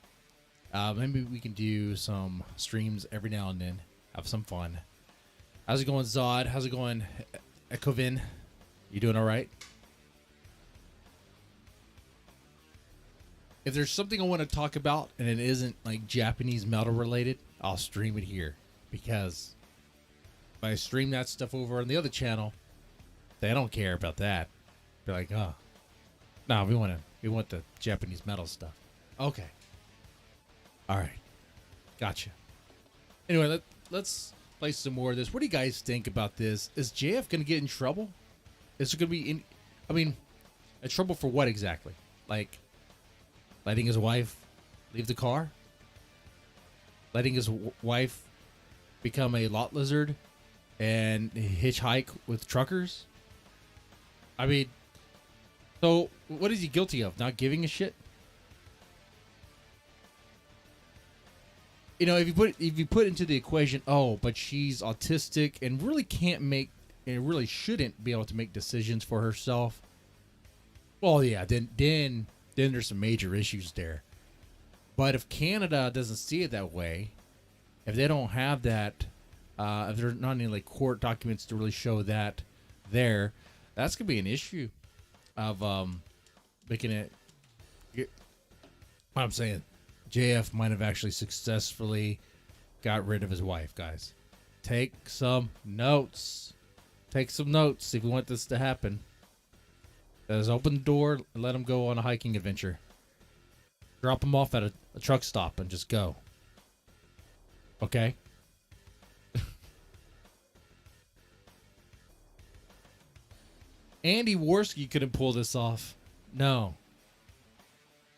Maybe we can do some streams every now and then. Have some fun. How's it going, Zod? How's it going, Ecovin? You doing all right? If there's something I want to talk about and it isn't like Japanese metal related, I'll stream it here, because if I stream that stuff over on the other channel, they don't care about that. They're like, oh, no, we want the Japanese metal stuff. Okay, all right, gotcha. Anyway, let's play some more of this. What do you guys think about this? Is JF gonna get in trouble? Is it gonna be in trouble for what exactly? Like letting his wife leave the car? Letting his wife become a lot lizard and hitchhike with truckers? I mean, so what is he guilty of? Not giving a shit? You know, if you put into the equation, oh, but she's autistic and really can't make, and really shouldn't be able to make decisions for herself. Well, yeah, then there's some major issues there. But if Canada doesn't see it that way, if they don't have that, if there's not any like court documents to really show that there, that's gonna be an issue of making it. What I'm saying, JF might have actually successfully got rid of his wife. Guys, take some notes. Take some notes if you want this to happen. Just open the door and let him go on a hiking adventure. Drop him off at a truck stop and just go. Okay? Andy Worski couldn't pull this off. No.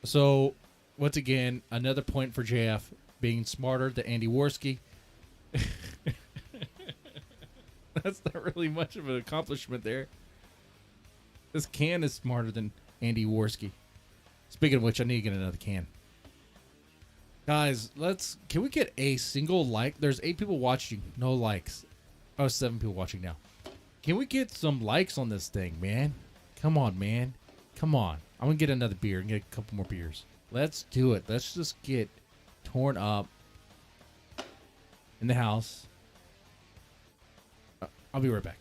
So, once again, another point for JF being smarter than Andy Worski. That's not really much of an accomplishment there. This can is smarter than Andy Worski. Speaking of which, I need to get another can. Guys, can we get a single like? There's 8 people watching, no likes. Oh, 7 people watching now. Can we get some likes on this thing, man? Come on, man. Come on. I'm going to get another beer and get a couple more beers. Let's do it. Let's just get torn up in the house. I'll be right back.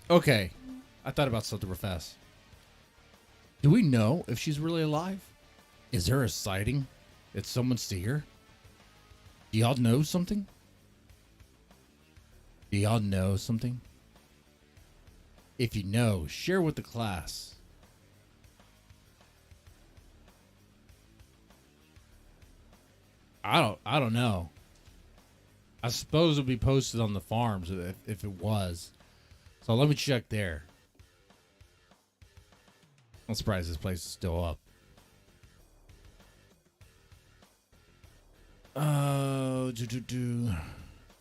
Okay, I thought about something real fast. Do we know if she's really alive? Is there a sighting? Did someone see her? Do y'all know something? Do y'all know something? If you know, share with the class. I don't know. I suppose it'll be posted on the forums if it was. So let me check there. I'm surprised this place is still up.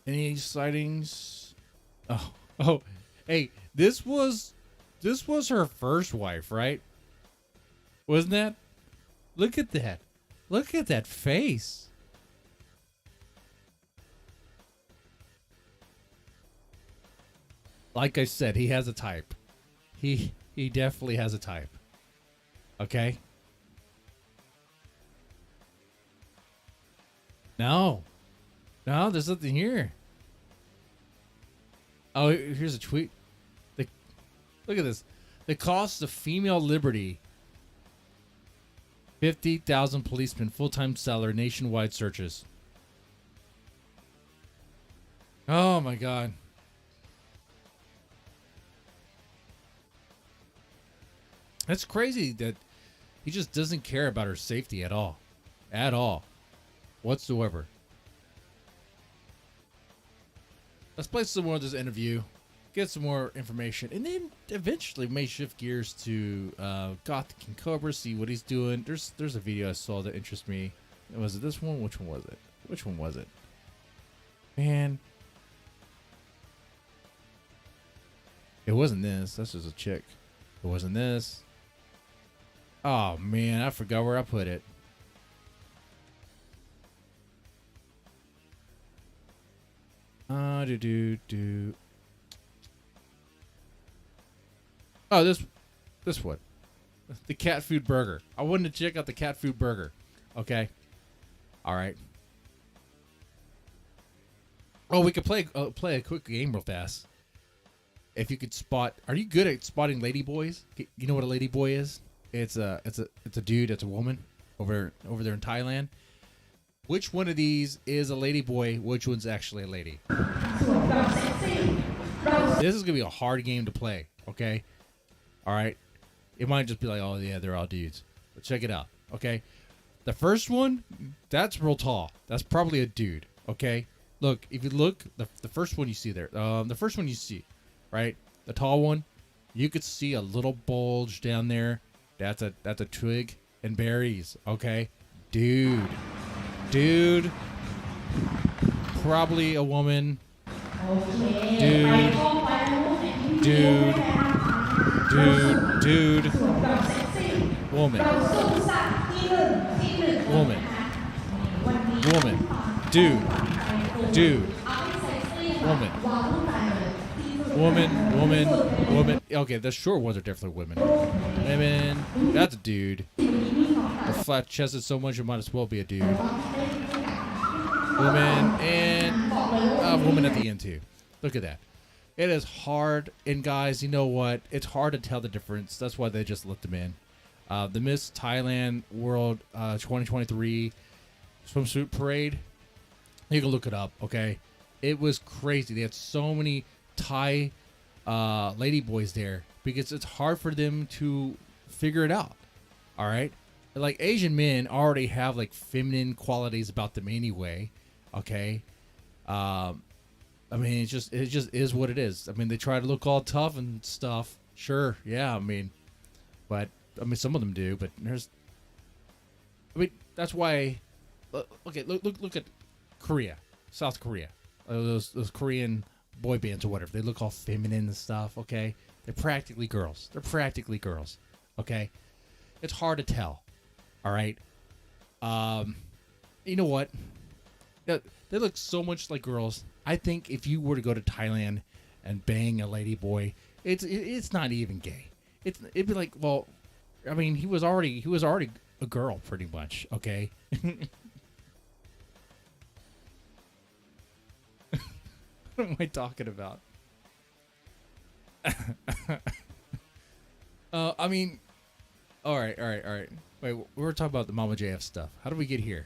Any sightings? Oh, hey, this was her first wife, right? Wasn't that? Look at that. Look at that face. Like I said, he has a type. He definitely has a type. Okay? No, there's nothing here. Oh, here's a tweet. Look at this. The cost of female liberty. 50,000 policemen, full-time salary, nationwide searches. Oh my God. That's crazy that he just doesn't care about her safety at all. At all. Whatsoever. Let's play some more of this interview. Get some more information. And then eventually may shift gears to Gothic and Cobra. See what he's doing. There's a video I saw that interests me. Was it this one? Which one was it? Which one was it? Man. It wasn't this. That's just a chick. It wasn't this. Oh man, I forgot where I put it. Oh, this one. The cat food burger. I wanted to check out the cat food burger. Okay. All right. Oh, we could play a quick game real fast. If you could spot, are you good at spotting lady boys? You know what a lady boy is? It's a dude. It's a woman over there in Thailand. Which one of these is a lady boy? Which one's actually a lady? This is gonna be a hard game to play. Okay. All right. It might just be like, oh yeah, they're all dudes. But check it out. Okay. The first one, that's real tall. That's probably a dude. Okay. Look, if you look, the first one you see there, the first one you see, right? The tall one, you could see a little bulge down there. That's a twig and berries. Okay. Dude. Probably a woman. Dude. Woman. Dude. Woman. Okay, the short ones are definitely women. Women. That's a dude. The flat chested so much, it might as well be a dude. Woman and a woman at the end too. Look at that. It is hard, and guys, you know what? It's hard to tell the difference. That's why they just let them in. The Miss Thailand World 2023 swimsuit parade. You can look it up, okay? It was crazy. They had so many Thai lady boys there because it's hard for them to figure it out. All right, like Asian men already have like feminine qualities about them anyway. Okay, I mean it just is what it is. I mean they try to look all tough and stuff. Sure, yeah. But some of them do. But that's why. Okay, look at Korea, South Korea. Those Korean boy bands or whatever. They look all feminine and stuff. Okay, they're practically girls. Okay, it's hard to tell. All right. You know what? They look so much like girls. I think if you were to go to Thailand and bang a lady boy, it's not even gay. It'd be like, well, I mean, he was already a girl pretty much. Okay. What am I talking about? I mean, all right. Wait, we were talking about the MAMAJF stuff. How did we get here?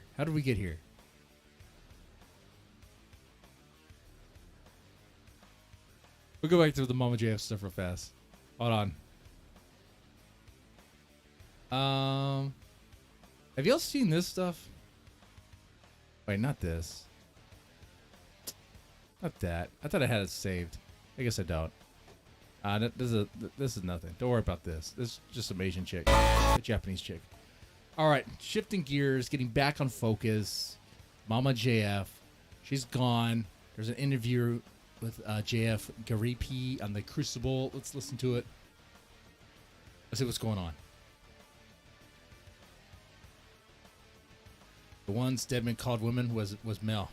We'll go back to the MAMAJF stuff real fast. Hold on. Have y'all seen this stuff? Wait, not this. Not that. I thought I had it saved. I guess I don't. This is nothing. Don't worry about this. This is just some Asian chick. A Japanese chick. Alright, shifting gears, getting back on focus. MAMAJF. She's gone. There's an interview with JF Garipi on the Crucible. Let's listen to it. Let's see what's going on. The one Stedman called women was Mel.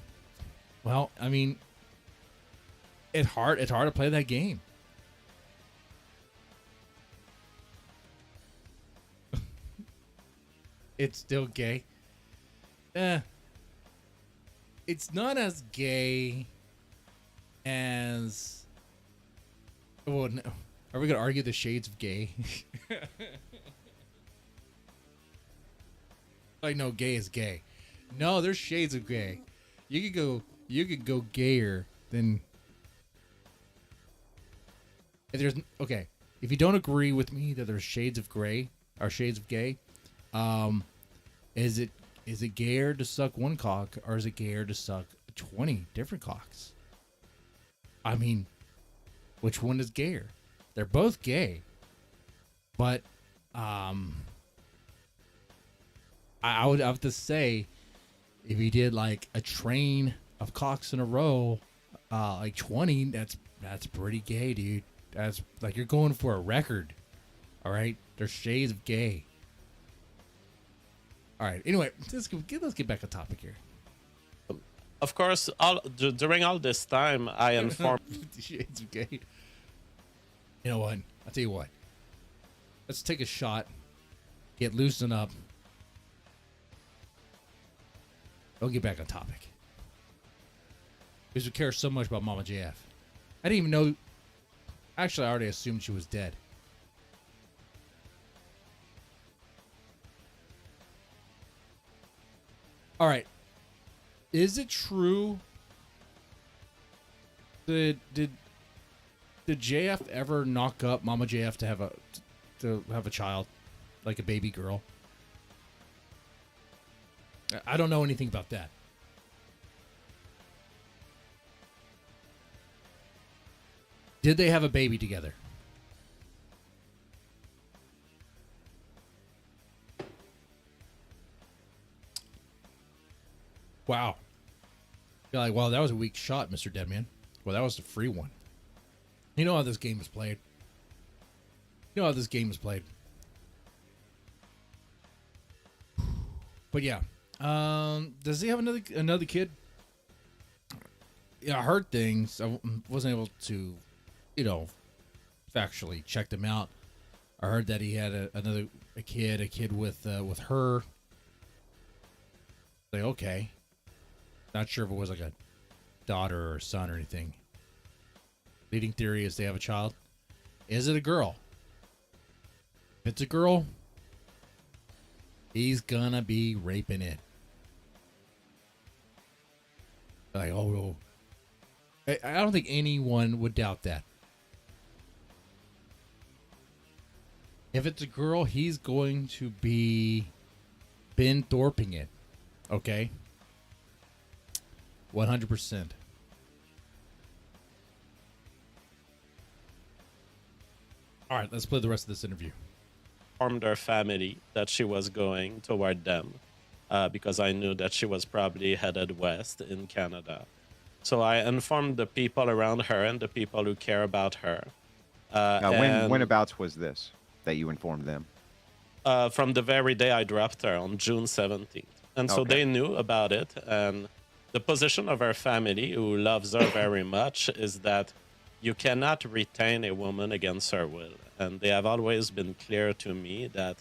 Well, I mean, it's hard to play that game. It's still gay. It's not as gay as. Well, no. Are we gonna argue the shades of gay? Like, no, gay is gay. No, there's shades of gay. You could go gayer than. If there's okay, if you don't agree with me that there's shades of gray or shades of gay, is it gayer to suck one cock or is it gayer to suck 20 different cocks? I mean, which one is gayer? They're both gay, but I would have to say, if you did like a train of cocks in a row, like 20, that's pretty gay, dude. That's like you're going for a record. All right, there's shades of gay. All right. Anyway, let's get back on topic here. Of course, during all this time, I informed. 50 Shades of Gay. You know what? I'll tell you what. Let's take a shot. Get loosened up. We'll get back on topic. Because we care so much about MAMAJF. I didn't even know. Actually, I already assumed she was dead. All right. Is it true? Did JF ever knock up MAMAJF to have a child, like a baby girl? I don't know anything about that. Did they have a baby together? Wow. You're like, well, that was a weak shot, Mr. Deadman. Well, that was a free one. You know how this game is played. But yeah. Does he have another kid? Yeah, I heard things. I wasn't able to, factually check them out. I heard that he had a kid with her. Like, okay. Not sure if it was like a daughter or son or anything. Leading theory is they have a child. Is it a girl? If it's a girl, he's gonna be raping it. Like, oh. I don't think anyone would doubt that. If it's a girl, he's going to be Ben Thorping it. Okay? 100%. All right, let's play the rest of this interview. Informed her family that she was going toward them because I knew that she was probably headed west in Canada. So I informed the people around her and the people who care about her. Whenabouts was this that you informed them? From the very day I dropped her on June 17th. And so they knew about it. And the position of her family, who loves her very much, is that you cannot retain a woman against her will. And they have always been clear to me that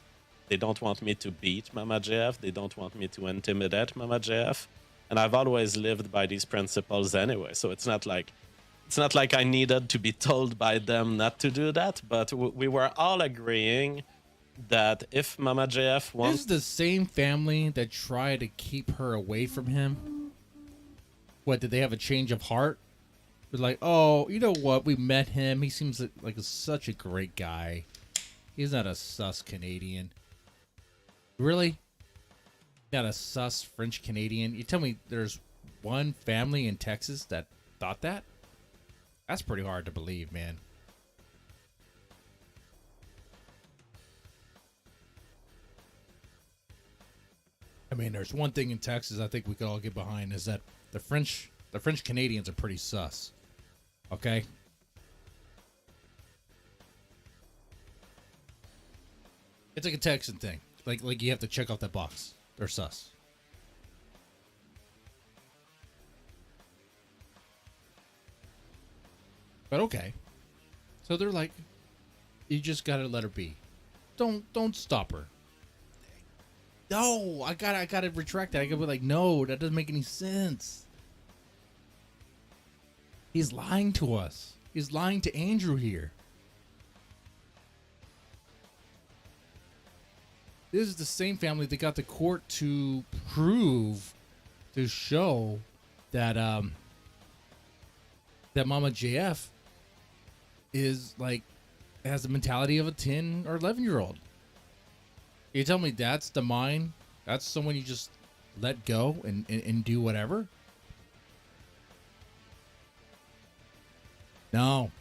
they don't want me to beat MAMAJF. They don't want me to intimidate MAMAJF. And I've always lived by these principles anyway. So it's not like it's not like I needed to be told by them not to do that, but we were all agreeing that if MAMAJF This wants, is the same family that tried to keep her away from him. What, did they have a change of heart? They're like, oh, you know what? We met him. He seems like such a great guy. He's not a sus Canadian. Really? Not a sus French Canadian? You tell me there's one family in Texas that thought that? That's pretty hard to believe, man. I mean, there's one thing in Texas I think we could all get behind is that the French Canadians are pretty sus. Okay? It's like a Texan thing. Like you have to check off that box. They're sus. But okay. So they're like, you just gotta let her be. Don't stop her. No, I gotta retract that. I gotta be like, no, that doesn't make any sense. He's lying to us. He's lying to Andrew here. This is the same family that got the court to show that that MAMAJF is like has the mentality of a 10 or 11-year-old. You tell me that's the mind? That's someone you just let go and do whatever? No.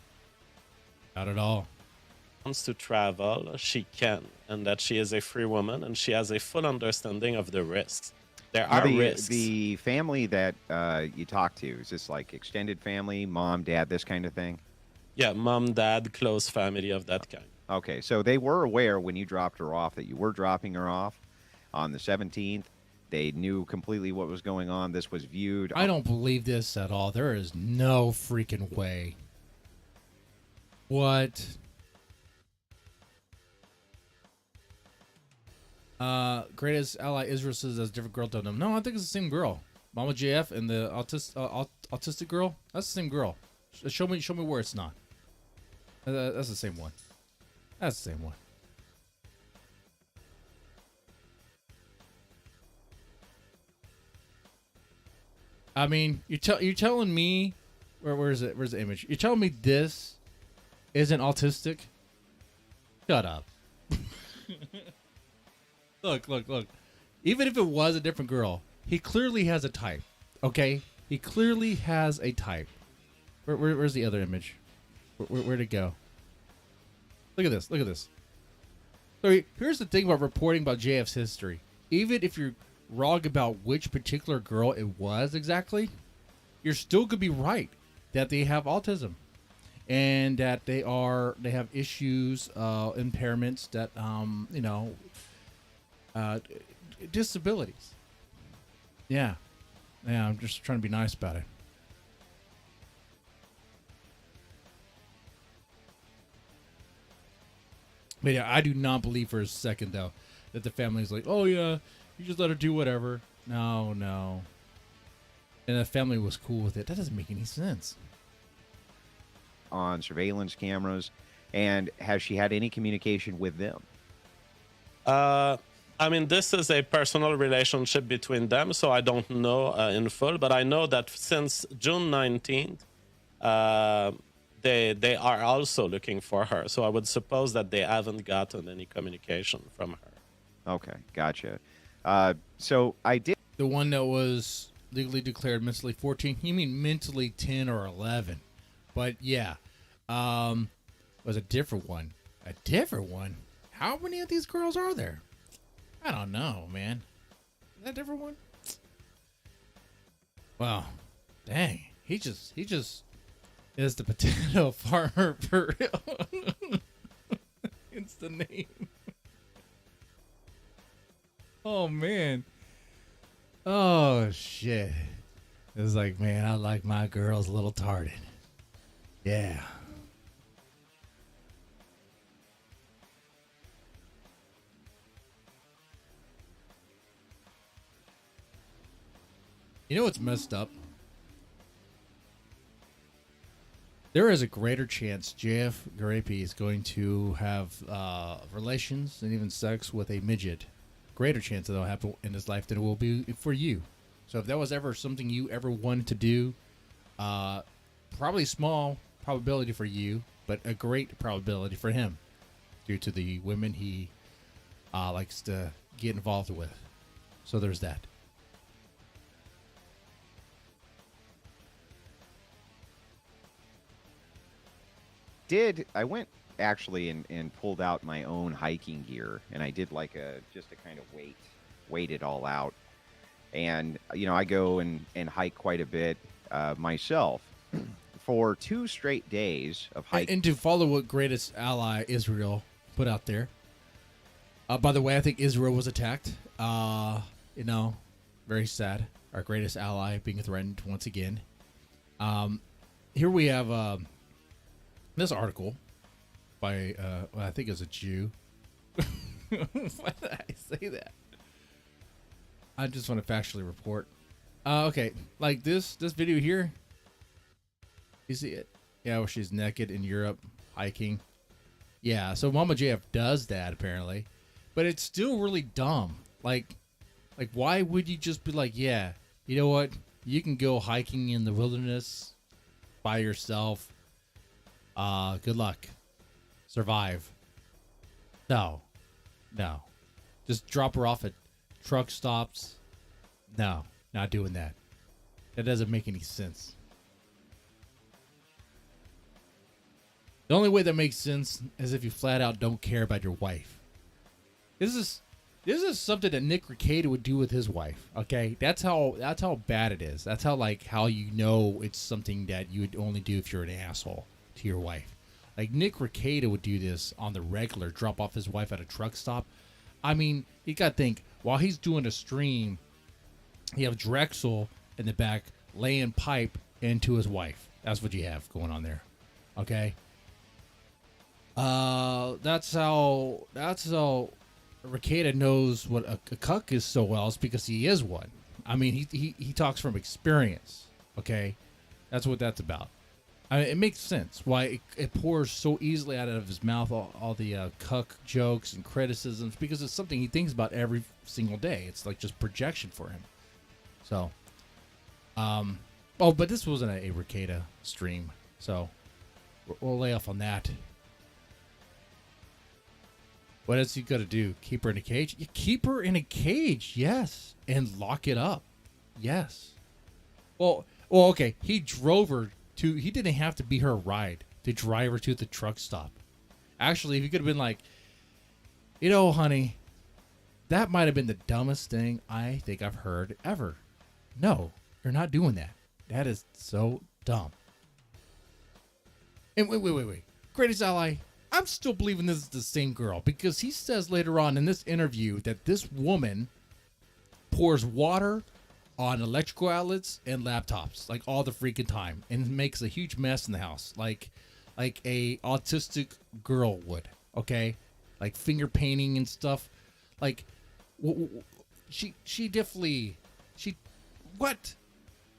Not at all. wants to travel, she can, and that she is a free woman and she has a full understanding of the risks. There are risks. The family that you talk to, is this like extended family, mom, dad, this kind of thing? Yeah, mom, dad, close family of that kind. Okay, so they were aware when you dropped her off that you were dropping her off on the 17th. They knew completely what was going on. This was viewed. I don't believe this at all. There is no freaking way. What? Greatest ally Israel says that's a different girl to them. No, I think it's the same girl. MAMAJF and the autistic girl. That's the same girl. Show me where it's not. That's the same one. That's the same one. I mean, you're telling me where is it? Where's the image? You're telling me this isn't autistic? Shut up. Look. Even if it was a different girl, he clearly has a type. Okay? He clearly has a type. Where's the other image? Where'd it go? Look at this. So here's the thing about reporting about JF's history. Even if you're wrong about which particular girl it was exactly, you're still gonna be right that they have autism and that they have issues, impairments that disabilities. Yeah, I'm just trying to be nice about it. But yeah, I do not believe for a second though that the family's like, oh yeah, you just let her do whatever. No. And the family was cool with it. That doesn't make any sense. On surveillance cameras, and has she had any communication with them? I mean, this is a personal relationship between them, so I don't know in full, but I know that since June 19th, they are also looking for her. So I would suppose that they haven't gotten any communication from her. Okay, gotcha. So I did. The one that was legally declared mentally 14. You mean mentally 10 or 11? But yeah, was a different one. A different one. How many of these girls are there? I don't know, man. Is that a different one? Wow, dang. He just is the potato farmer for real. It's the name. Oh man. Oh shit. It was like, man, I like my girls a little tarded. Yeah. You know what's messed up? there is a greater chance JF Garapi is going to have relations and even sex with a midget. Greater chance that that'll happen in his life than it will be for you. So if that was ever something you ever wanted to do, probably small probability for you, but a great probability for him due to the women he likes to get involved with. So there's that. I went actually and pulled out my own hiking gear, and I did like just to kind of wait it all out. And I go and hike quite a bit myself for 2 straight days of hiking. And to follow what greatest ally Israel put out there. By the way, I think Israel was attacked. Very sad. Our greatest ally being threatened once again. Here we have this article by, I think it's a Jew. Why did I say that? I just want to factually report. Okay, like this video here. You see it? Yeah, where she's naked in Europe hiking. Yeah, so MAMAJF does that apparently, but it's still really dumb. Like why would you just be like, yeah, you know what? You can go hiking in the wilderness by yourself. Good luck. Survive. No. Just drop her off at truck stops. No, not doing that. That doesn't make any sense. The only way that makes sense is if you flat out don't care about your wife. This is something that Nick Rekieta would do with his wife. Okay, that's how bad it is. That's how it's something that you would only do if you're an asshole to your wife. Like Nick Rekieta would do this on the regular, drop off his wife at a truck stop. I mean, you gotta think, while he's doing a stream, you have Drexel in the back laying pipe into his wife. That's what you have going on there. Okay. That's how Rekieta knows what a cuck is so well, is because he is one. I mean, he talks from experience. Okay, that's what that's about. I mean, it makes sense why it pours so easily out of his mouth, all the cuck jokes and criticisms, because it's something he thinks about every single day. It's like just projection for him. So, but this wasn't a Rekieta stream, so we'll lay off on that. What else you got to do? Keep her in a cage? You keep her in a cage, yes, and lock it up, yes. Well, okay. He drove her to. He didn't have to be her ride to drive her to the truck stop. Actually, if he could have been like, honey, that might have been the dumbest thing I think I've heard ever. No, you're not doing that. That is so dumb. And wait. Greatest ally. I'm still believing this is the same girl, because he says later on in this interview that this woman pours water on electrical outlets and laptops like all the freaking time and makes a huge mess in the house, like a autistic girl would. Okay, like finger painting and stuff. Like she definitely what?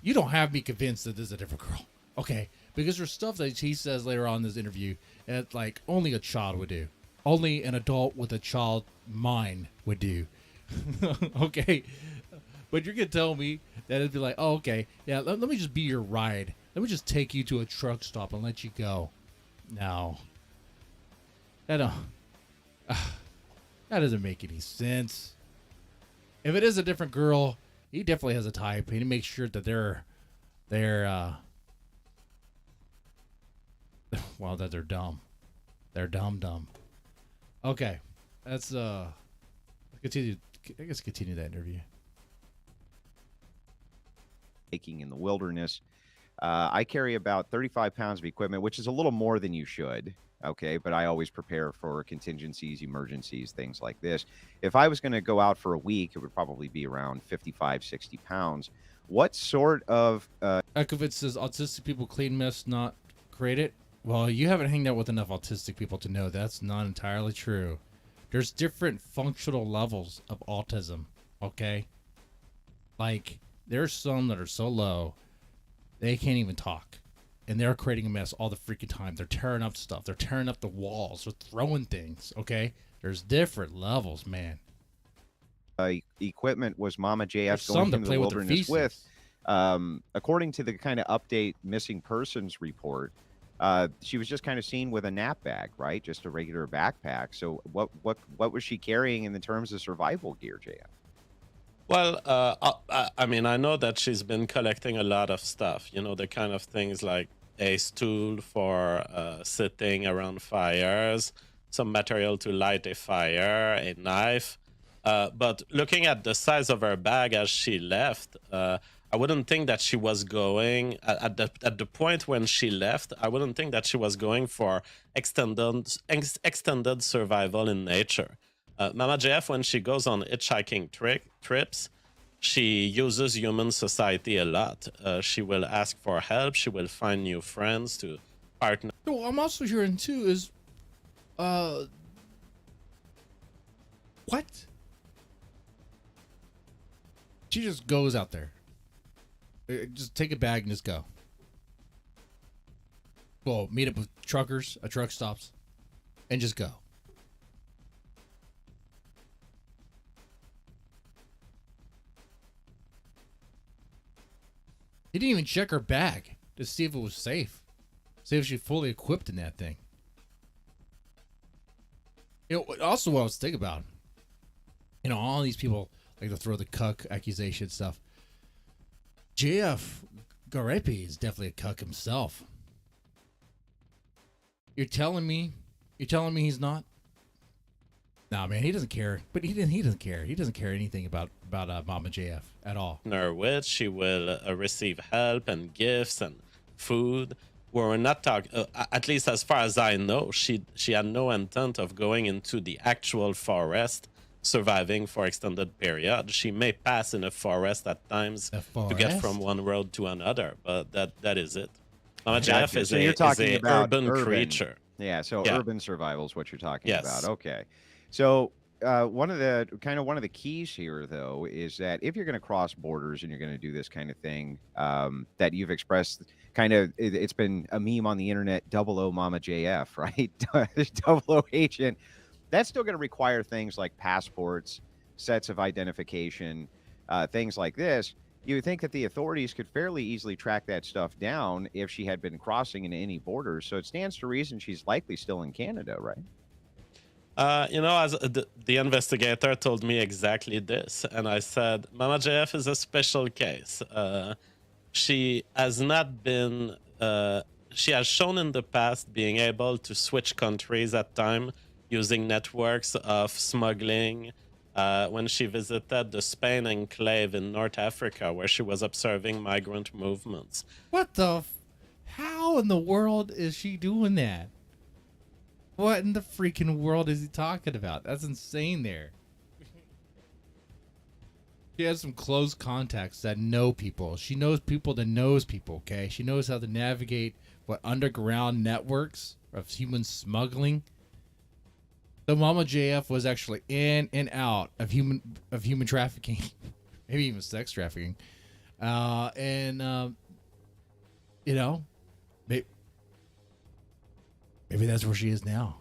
You don't have me convinced that this is a different girl. Okay, because there's stuff that he says later on in this interview that like only a child would do. Only an adult with a child mind would do. Okay, but you're going to tell me that it'd be like, oh, okay, yeah, let me just be your ride. Let me just take you to a truck stop and let you go. No. That doesn't make any sense. If it is a different girl, he definitely has a type, and he makes sure that well, that they're dumb. They're dumb. Okay, let's continue. I guess continue that interview. Hiking in the wilderness. I carry about 35 pounds of equipment, which is a little more than you should. Okay, but I always prepare for contingencies, emergencies, things like this. If I was going to go out for a week, it would probably be around 55, 60 pounds. What sort of... Ekovitz says, autistic people clean mess, not create it. Well, you haven't hanged out with enough autistic people to know that's not entirely true. There's different functional levels of autism, okay? Like, there's some that are so low, they can't even talk. and they're creating a mess all the freaking time. They're tearing up stuff. They're tearing up the walls. They're throwing things. Okay, there's different levels, man. Equipment was Mama JF There's going some that into play the with their wilderness feces. with? According to the kind of update missing persons report, she was just kind of seen with a nap bag, right? Just a regular backpack. So what was she carrying in the terms of survival gear, JF? Well, I mean, I know that she's been collecting a lot of stuff. You know, the kind of things like a stool for sitting around fires, some material to light a fire, a knife. But looking at the size of her bag as she left, I wouldn't think that she was going at the point when she left. I wouldn't think that she was going for extended survival in nature. MAMAJF, when she goes on hitchhiking trips, she uses human society a lot. She will ask for help. She will find new friends to partner. So I'm also hearing too is, what? She just goes out there. Just take a bag and just go. Well, meet up with truckers at truck stops, and just go. He didn't even check her bag to see if it was safe. See if she's fully equipped in that thing. You know, also what I was thinking about, you know, all these people like to throw the cuck accusation stuff. JF Garepi is definitely a cuck himself. You're telling me he's not? Nah, man, he doesn't care. But he doesn't care. He doesn't care anything about MAMAJF at all. With she will receive help and gifts and food. We're not talking. At least as far as I know, she had no intent of going into the actual forest, surviving for extended period. She may pass in a forest at times to get from one road to another, but that is it. MAMAJF is a urban creature. Yeah, so urban survival is what you're talking Yes. about. Okay. So one of the keys here, though, is that if you're going to cross borders and you're going to do this kind of thing, that you've expressed, it's been a meme on the internet, 00 MAMAJF, right? 00 agent. That's still going to require things like passports, sets of identification, things like this. You would think that the authorities could fairly easily track that stuff down if she had been crossing into any borders. So it stands to reason she's likely still in Canada, right? You know, as the investigator told me exactly this, and I said, MAMAJF is a special case. She has not been. She has shown in the past being able to switch countries at time using networks of smuggling. When she visited the Spain enclave in North Africa, where she was observing migrant movements. What the? How in the world is she doing that? What in the freaking world is he talking about? That's insane there. She has some close contacts that know people. She knows people that knows people, okay? She knows how to navigate what underground networks of human smuggling. The MAMAJF was actually in and out of human trafficking, maybe even sex trafficking, you know, maybe that's where she is now.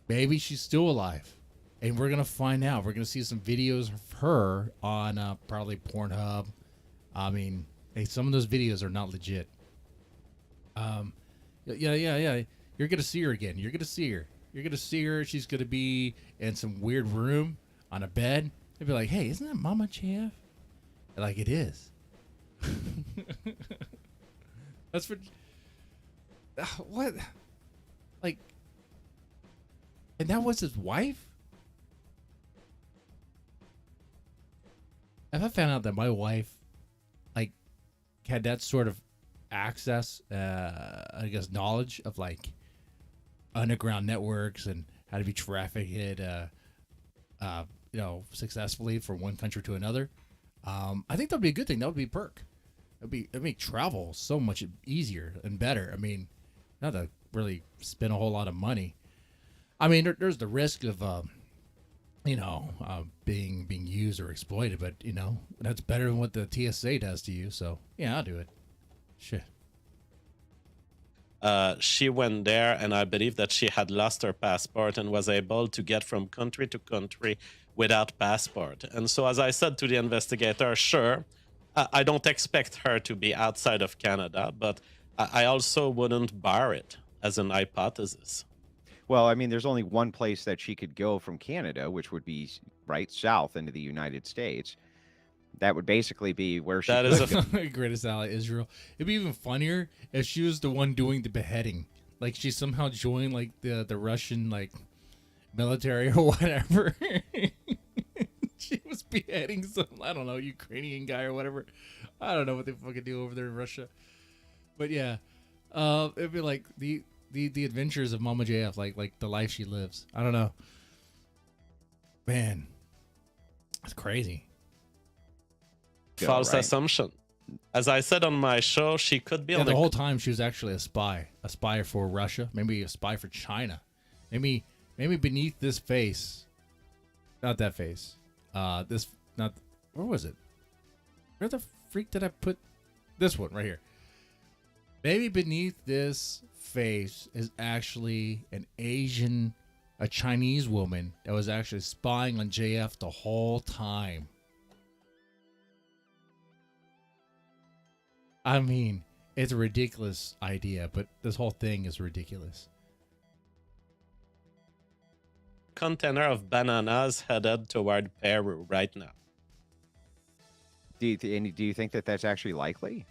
Maybe she's still alive, and we're gonna find out. We're gonna see some videos of her on probably Pornhub. I mean, hey, some of those videos are not legit. Yeah. You're going to see her again. You're going to see her. She's going to be in some weird room on a bed. They'll be like, hey, isn't that MAMAJF? Like, it is. That's for... what? Like... And that was his wife? If I found out that my wife, like, had that sort of access, I guess, knowledge of, like, underground networks and how to be trafficked, successfully from one country to another. I think that'd be a good thing. That would be a perk. It'd make travel so much easier and better. I mean, not to really spend a whole lot of money. I mean, there's the risk of, being used or exploited, but that's better than what the TSA does to you. So yeah, I'll do it. Shit. She went there, and I believe that she had lost her passport and was able to get from country to country without passport. And so, as I said to the investigator, sure, I don't expect her to be outside of Canada, but I also wouldn't bar it as an hypothesis. Well, I mean, there's only one place that she could go from Canada, which would be right south into the United States. That would basically be where she That could is a go. Greatest ally, Israel. It'd be even funnier if she was the one doing the beheading. Like she somehow joined like the Russian like military or whatever. She was beheading some, I don't know, Ukrainian guy or whatever. I don't know what they fucking do over there in Russia. But yeah, it'd be like the adventures of MAMAJF, like the life she lives. I don't know. Man, that's crazy. false right? assumption. As I said on my show, she could be Yeah, on the whole time she was actually a spy for Russia, maybe a spy for China, maybe beneath this face, not that face, this not where was it? Where the freak did I put this one right here? Maybe beneath this face is actually a Chinese woman that was actually spying on JF the whole time. I mean, it's a ridiculous idea, but this whole thing is ridiculous. container of bananas headed toward Peru right now. Do you think that that's actually likely?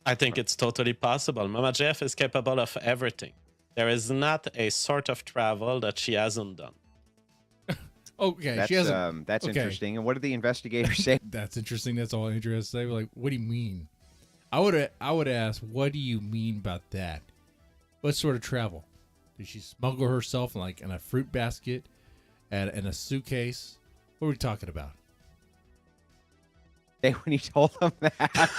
I think it's totally possible. MAMAJF is capable of everything. There is not a sort of travel that she hasn't done. Okay, That's she has that's okay. interesting. And what did the investigators say? That's interesting. That's all interesting. They were like, what do you mean? I would ask, what do you mean about that? What sort of travel? Did she smuggle herself in a fruit basket and in a suitcase? What are we talking about? When he told them that.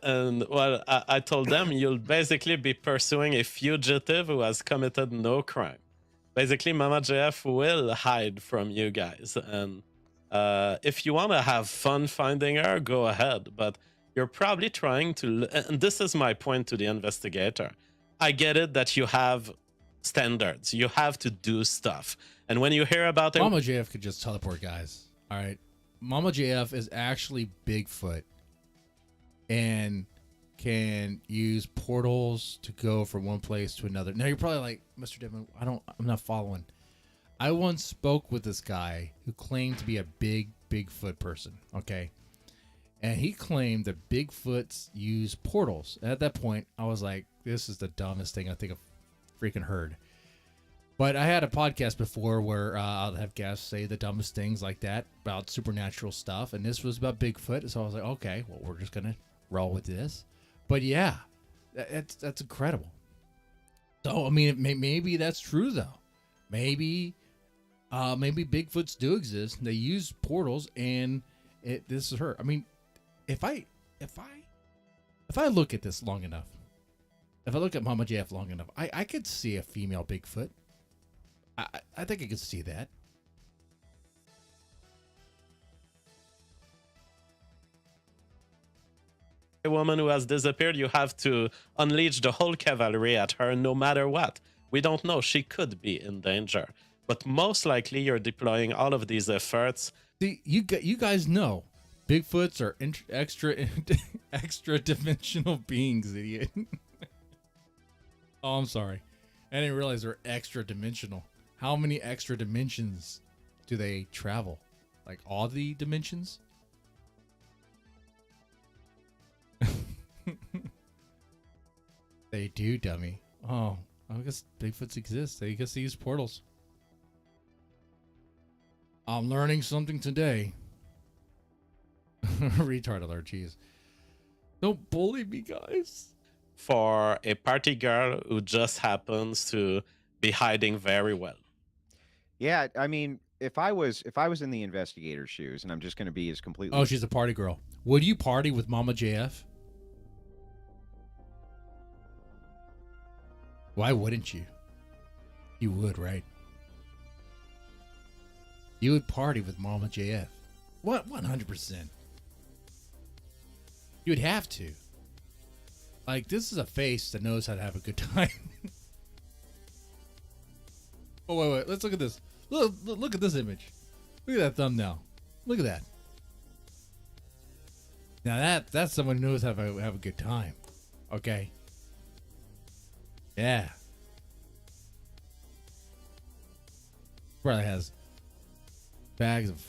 And well, I told them you'll basically be pursuing a fugitive who has committed no crime. Basically, MAMAJF will hide from you guys. And if you want to have fun finding her, go ahead. But you're probably trying to... And this is my point to the investigator. I get it that you have standards. You have to do stuff. And when you hear about it... MAMAJF could just teleport, guys. All right. MAMAJF is actually Bigfoot and can use portals to go from one place to another. Now you're probably like, Mr. Devin, I'm not following. I once spoke with this guy who claimed to be a Bigfoot person, okay? And he claimed that Bigfoots use portals. And at that point, I was like, this is the dumbest thing I think I've freaking heard. But I had a podcast before where I'll have guests say the dumbest things like that about supernatural stuff. And this was about Bigfoot. So I was like, okay, well, we're just going to roll with this. But yeah, that's incredible. So, I mean, maybe that's true, though. Maybe Bigfoots do exist. They use portals, and this is her. I mean, if I look at this long enough, if I look at MAMAJF long enough, I could see a female Bigfoot. I think I could see that. A woman who has disappeared, you have to unleash the whole cavalry at her no matter what. We don't know. She could be in danger. But most likely you're deploying all of these efforts. See, you guys know Bigfoots are extra dimensional beings, idiot. Oh, I'm sorry. I didn't realize they're extra dimensional. How many extra dimensions do they travel? Like all the dimensions? They do, dummy. Oh, I guess Bigfoots exist. They guess they use portals. I'm learning something today. Retard alert, jeez. Don't bully me, guys. For a party girl who just happens to be hiding very well. Yeah, I mean, if I was in the investigator's shoes, and I'm just going to be as completely... Oh, she's a party girl. Would you party with MAMAJF? Why wouldn't you? You would, right? You would party with MAMAJF. What? 100%. You'd have to. Like, this is a face that knows how to have a good time. Oh, wait. Let's look at this. Look at this image. Look at that thumbnail. Look at that. Now that's someone who knows how to have a good time. Okay. Yeah. Probably has bags of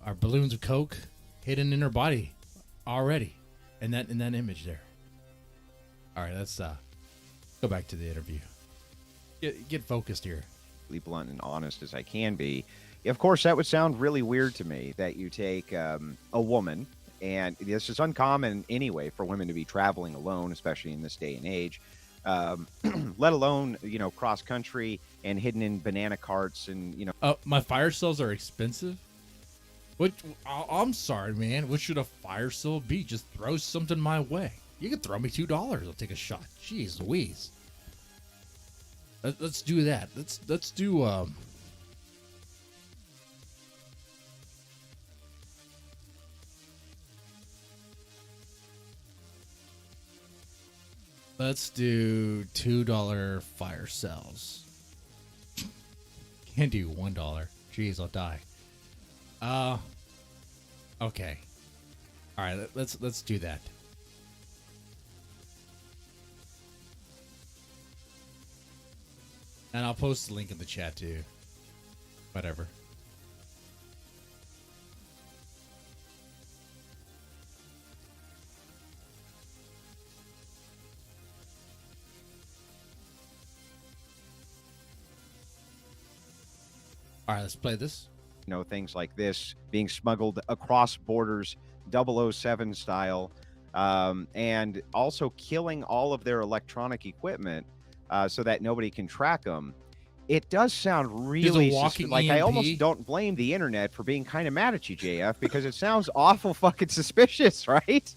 our balloons of Coke hidden in her body already. In that image there. All right, let's go back to the interview. Get focused here. Blunt and honest as I can be. Of course, that would sound really weird to me that you take a woman, and this is uncommon anyway for women to be traveling alone, especially in this day and age, let alone, cross country and hidden in banana carts and, my fire cells are expensive? I'm sorry, man. What should a fire cell be? Just throw something my way. You can throw me $2. I'll take a shot. Jeez Louise. Let's do that. Let's do let's do $2 fire cells. Can't do $1. Jeez, I'll die. Okay. All right, let's do that. And I'll post the link in the chat too. Whatever. All right, let's play this. Things like this being smuggled across borders, 007 style, and also killing all of their electronic equipment so that nobody can track them. It does sound really like EMP. I almost don't blame the internet for being kind of mad at you, JF, because it sounds awful fucking suspicious, right?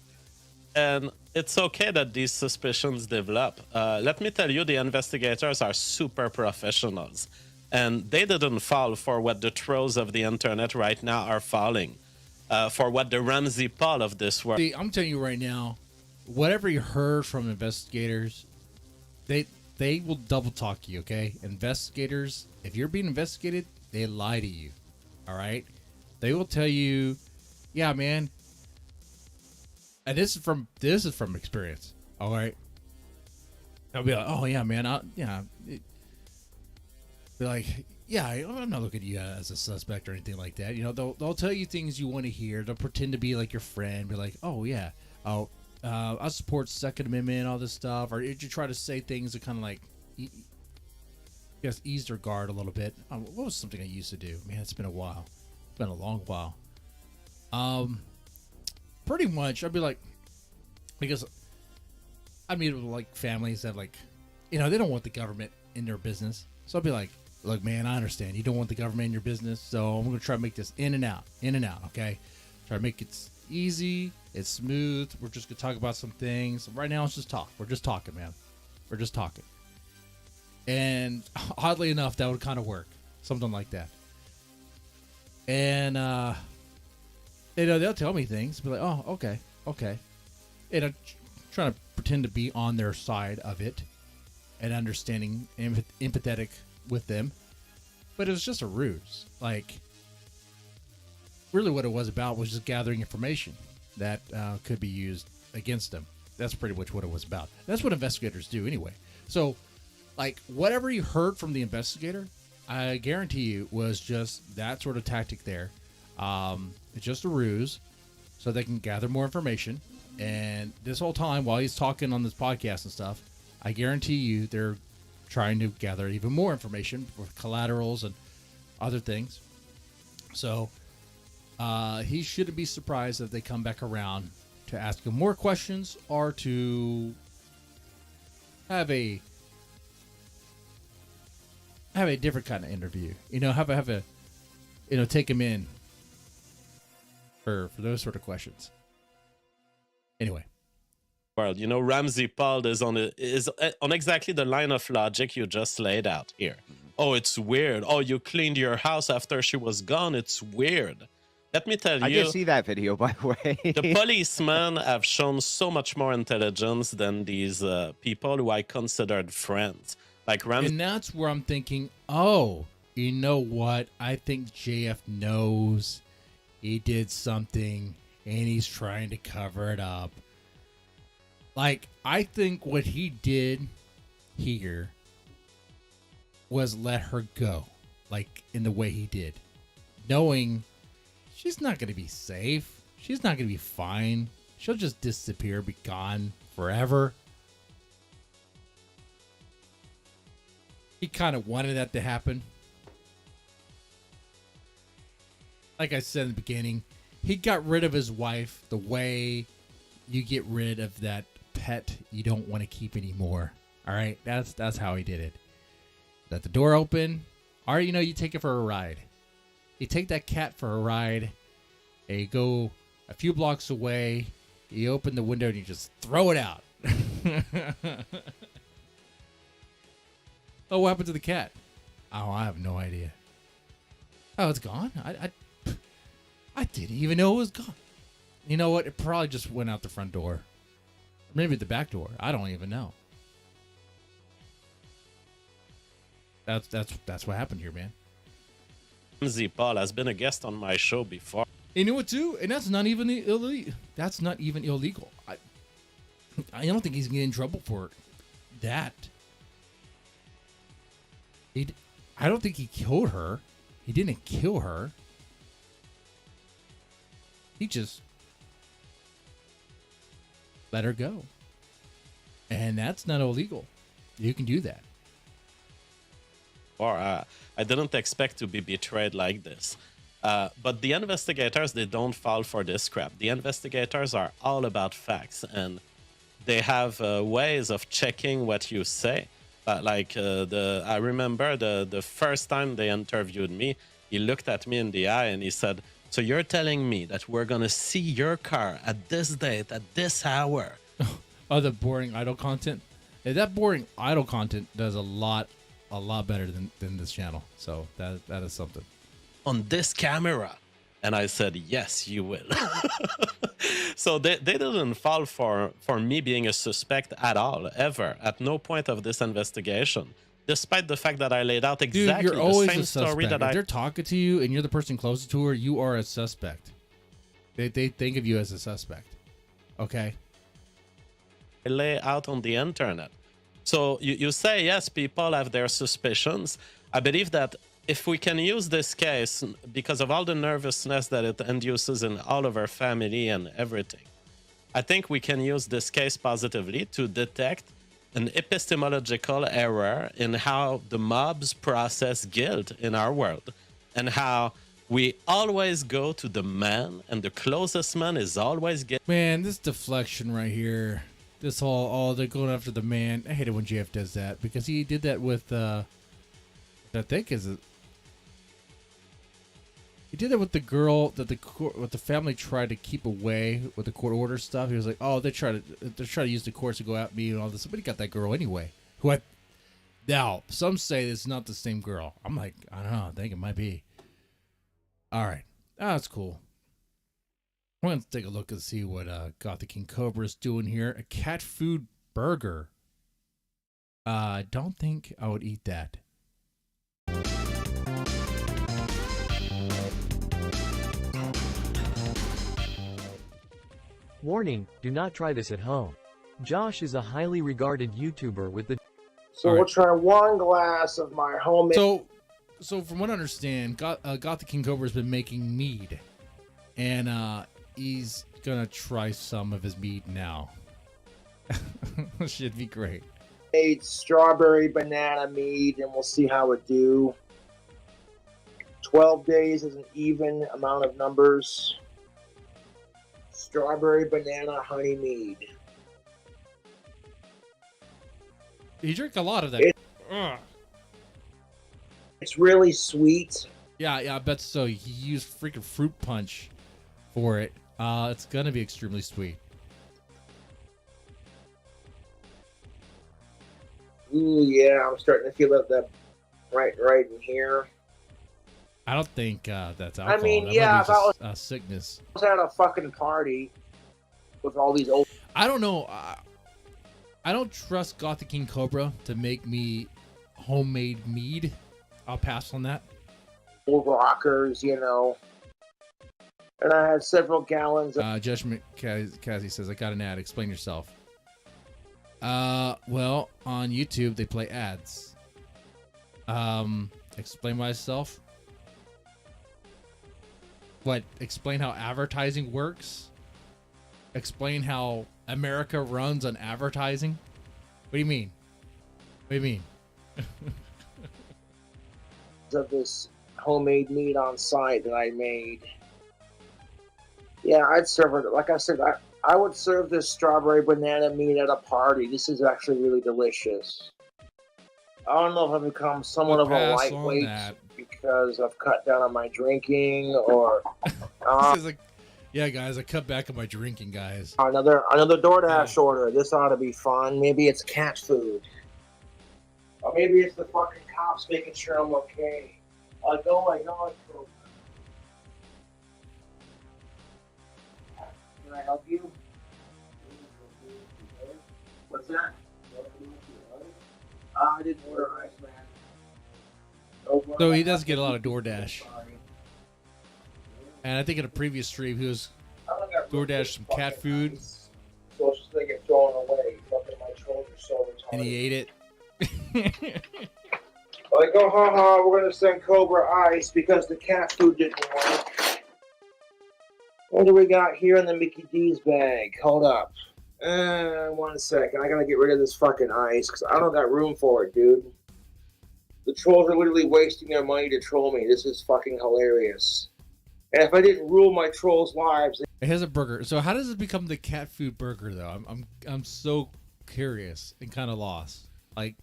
And it's okay that these suspicions develop. Let me tell you, the investigators are super professionals. And they didn't fall for what the trolls of the internet right now are falling. For what the Ramsey Paul of this world. See, I'm telling you right now, whatever you heard from investigators, they will double talk you, okay? Investigators, if you're being investigated, they lie to you. All right? They will tell you, yeah, man. And this is from experience. All right? I'll be like, oh yeah, man, be like, yeah, I'm not looking at you as a suspect or anything like that. They'll tell you things you want to hear. They'll pretend to be like your friend. Be like, oh yeah, I support Second Amendment, all this stuff. Or did you try to say things that kind of like, ease their guard a little bit? What was something I used to do? Man, it's been a while. It's been a long while. Pretty much, I'd be like, because I meet with like families that like, they don't want the government in their business. So I'll be like, look, man, I understand. You don't want the government in your business, so I'm going to try to make this in and out, okay? Try to make it easy, it's smooth. We're just going to talk about some things. Right now, it's just talk. We're just talking, man. We're just talking. And oddly enough, that would kind of work. Something like that. And, they'll tell me things. Be like, oh, okay. Trying to pretend to be on their side of it and understanding, empathetic with them, but it was just a ruse. Like, really what it was about was just gathering information that could be used against them. That's pretty much what it was about. That's what investigators do anyway. So, like, whatever you heard from the investigator, I guarantee you was just that sort of tactic there. It's just a ruse so they can gather more information. And this whole time, while he's talking on this podcast and stuff, I guarantee you they're trying to gather even more information with collaterals and other things. So he shouldn't be surprised if they come back around to ask him more questions or to have a different kind of interview. Have a take him in for those sort of questions. Anyway. World. Ramsey Paul is on exactly the line of logic you just laid out here. Oh, it's weird. Oh, you cleaned your house after she was gone. It's weird. Let me tell I you, did see that video, by the way. the policemen have shown so much more intelligence than these people who I considered friends. Like Ramsey. And that's where I'm thinking, oh, you know what? I think JF knows he did something and he's trying to cover it up. Like, I think what he did here was let her go, like in the way he did, knowing she's not going to be safe. She's not going to be fine. She'll just disappear, be gone forever. He kind of wanted that to happen. Like I said in the beginning, he got rid of his wife the way you get rid of that pet you don't want to keep anymore. All right, that's how he did it. Let the door open, or you take it for a ride. You take that cat for a ride, and you go a few blocks away. You open the window and you just throw it out. Oh, what happened to the cat? Oh, I have no idea. Oh, it's gone? I didn't even know it was gone. You know what? It probably just went out the front door. Maybe the back door. I don't even know. That's what happened here, man. Ramsey Paul has been a guest on my show before. You know what, too? And that's not even illegal. That's not even illegal. I don't think he's going to get in trouble for that. I don't think he killed her. He didn't kill her. He just let her go. And that's not illegal. You can do that. Or I didn't expect to be betrayed like this. But the investigators, they don't fall for this crap. The investigators are all about facts, and they have ways of checking what you say. I remember the first time they interviewed me, he looked at me in the eye and he said, "So you're telling me that we're going to see your car at this date, at this hour?" Oh, the boring idle content. Yeah, that boring idle content does a lot better than this channel. So that is something. On this camera. And I said, yes, you will. So they didn't fall for me being a suspect at all, ever, at no point of this investigation, despite the fact that I laid out exactly Dude, you're always the same a suspect. story that if they're talking to you and you're the person closest to her, you are a suspect. They think of you as a suspect. Okay? I lay out on the internet. So you say, yes, people have their suspicions. I believe that if we can use this case, because of all the nervousness that it induces in all of our family and everything, I think we can use this case positively to detect an epistemological error in how the mobs process guilt in our world, and how we always go to the man, and the closest man is always guilty. Man, this deflection right here. This whole, they're going after the man. I hate it when JF does that, because he did that with, I think he did that with the girl that the family tried to keep away with the court order stuff. He was like, "Oh, they're trying to use the courts to go at me and all this." But he got that girl anyway. Now some say it's not the same girl. I'm like, I don't know. I think it might be. All right, that's cool. I'm going to take a look and see what Gothic King Cobra is doing here. A cat food burger. I don't think I would eat that. Warning, do not try this at home. Josh is a highly regarded YouTuber with the... So we'll try one glass of my homemade... So from what I understand, Gothic King Cobra has been making mead. And he's going to try some of his mead now. Should be great. Made strawberry banana mead, and we'll see how it do. 12 days is an even amount of numbers. Strawberry banana honey mead. You drink a lot of that. It's really sweet. Yeah, I bet so. He used freaking fruit punch for it. It's gonna be extremely sweet. Ooh, yeah, I'm starting to feel that right in here. I don't think that's alcohol. mean, That yeah, might if be I just sickness. was at a fucking party with all these old I don't know. I don't trust Gothic King Cobra to make me homemade mead. I'll pass on that. rockers, you know. And I had several gallons of Judgment Cassie says, I got an ad. Explain yourself. Well, on YouTube, they play ads. Explain myself. What? Explain how advertising works? Explain how America runs on advertising? What do you mean? What do you mean? of this homemade meat on site that I made. Yeah, I'd serve it. Like I said, I would serve this strawberry banana meat at a party. This is actually really delicious. I don't know if I've become somewhat of a Pass on lightweight that. because I've cut down on my drinking, or This is like, yeah, guys, I cut back on my drinking, guys. another DoorDash order. This ought to be fun. Maybe it's cat food, or maybe it's the fucking cops making sure I'm okay. Like, oh my god, can I help you? What's that? I didn't order ice, man. So he does get a lot of DoorDash. And I think in a previous stream, he was DoorDash some cat food. So it's just they get thrown away. Fucking my trolls are so retarded. And he ate it. Like, oh, haha, we're gonna send Cobra ice because the cat food didn't work. What do we got here in the Mickey D's bag? Hold up. 1 second. I gotta get rid of this fucking ice because I don't got room for it, dude. The trolls are literally wasting their money to troll me. This is fucking hilarious. And if I didn't rule my trolls' lives, It has a burger. So how does it become the cat food burger, though? I'm so curious and kind of lost. Like,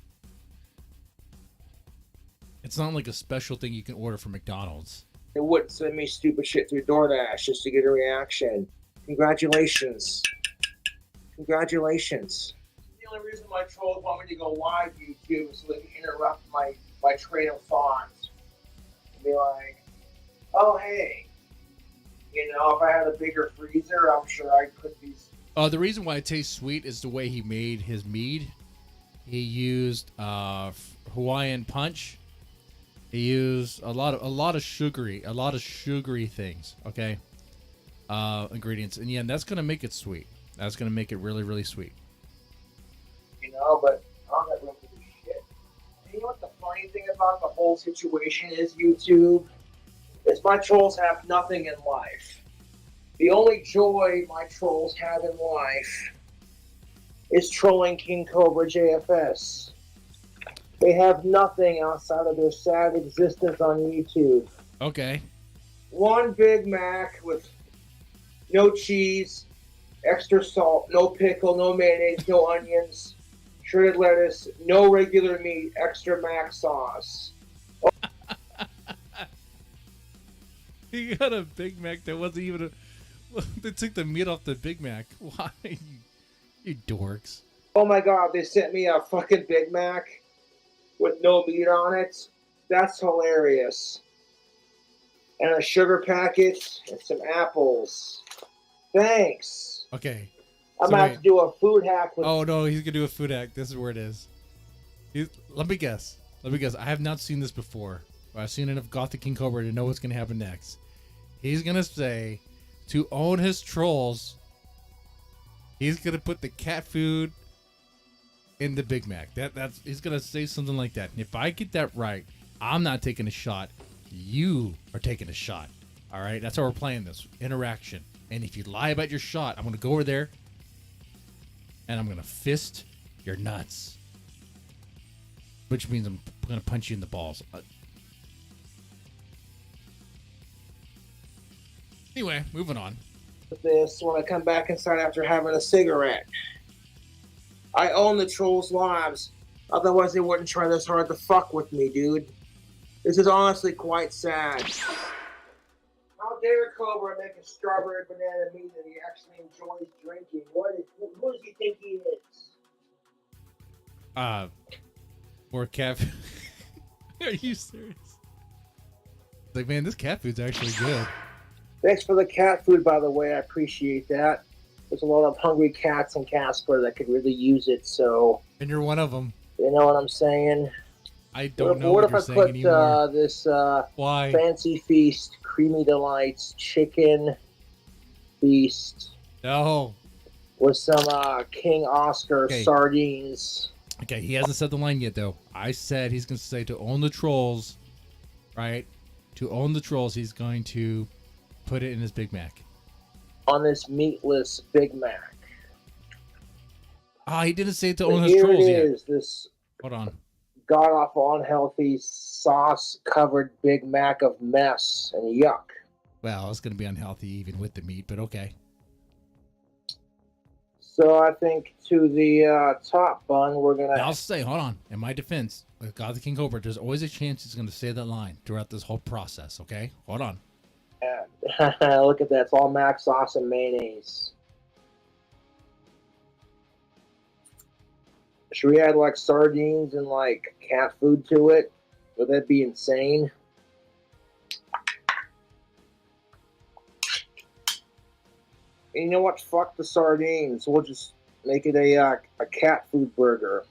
it's not like a special thing you can order from McDonald's. they wouldn't send me stupid shit through DoorDash just to get a reaction. Congratulations. Congratulations. The only reason my trolls want me to go live YouTube is so they can interrupt my train of thought. And be like, oh, hey. You know, if I had a bigger freezer, I'm sure I could be... The reason why it tastes sweet is the way he made his mead. He used Hawaiian punch. He used a lot of sugary things. Okay, ingredients, and yeah, that's gonna make it sweet. That's gonna make it really, really sweet. You know, but I don't have room to do shit. And you know what the funny thing about the whole situation is, YouTube? Is my trolls have nothing in life. The only joy my trolls have in life is trolling King Cobra JFS. They have nothing outside of their sad existence on YouTube. Okay. One Big Mac with no cheese, extra salt, no pickle, no mayonnaise, no onions, shredded lettuce, no regular meat, extra mac sauce. He got a Big Mac that wasn't even a... They took the meat off the Big Mac. Why? You dorks. Oh my god, they sent me a fucking Big Mac with no meat on it. That's hilarious. And a sugar packet and some apples. Thanks. Okay. I'm gonna have to do a food hack with... Oh no, he's gonna do a food hack. This is where it is. Let me guess. I have not seen this before. But I've seen enough Gothic King Cobra to know what's gonna happen next. He's gonna say, to own his trolls, he's gonna put the cat food in the Big Mac. That's he's gonna say something like that. And if I get that right, I'm not taking a shot. You are taking a shot. All right, that's how we're playing this interaction. And if you lie about your shot, I'm gonna go over there and I'm gonna fist your nuts, which means I'm gonna punch you in the balls. Anyway, moving on. This when I come back inside after having a cigarette. I own the trolls' lives. Otherwise, they wouldn't try this hard to fuck with me, dude. This is honestly quite sad. How dare Cobra make a strawberry banana meat that he actually enjoys drinking? Who does he think he is? More cat. Are you serious? Like, man, this cat food's actually good. Thanks for the cat food, by the way. I appreciate that. There's a lot of hungry cats in Casper that could really use it, so... And you're one of them. You know what I'm saying? I don't know what what if you're I saying put anymore. this Why? Fancy Feast, Creamy Delights, Chicken Feast No. with some King Oscar Okay. sardines? Okay, he hasn't said the line yet, though. I said he's going to say to own the trolls, right? To own the trolls, he's going to put it in his Big Mac. On this meatless Big Mac. Ah, he didn't say to But own his here trolls it yet. is, this Hold on. god-awful, unhealthy, sauce-covered Big Mac of mess and yuck. Well, it's going to be unhealthy even with the meat, but okay. So I think to the top bun, we're going I'll to... say, hold on. In my defense, with Gothic King Cobra, there's always a chance he's going to say that line throughout this whole process, okay? Hold on. Look at that. It's all mac sauce and mayonnaise. Should we add like sardines and like cat food to it? Would that be insane? And you know what? Fuck the sardines. We'll just make it a cat food burger.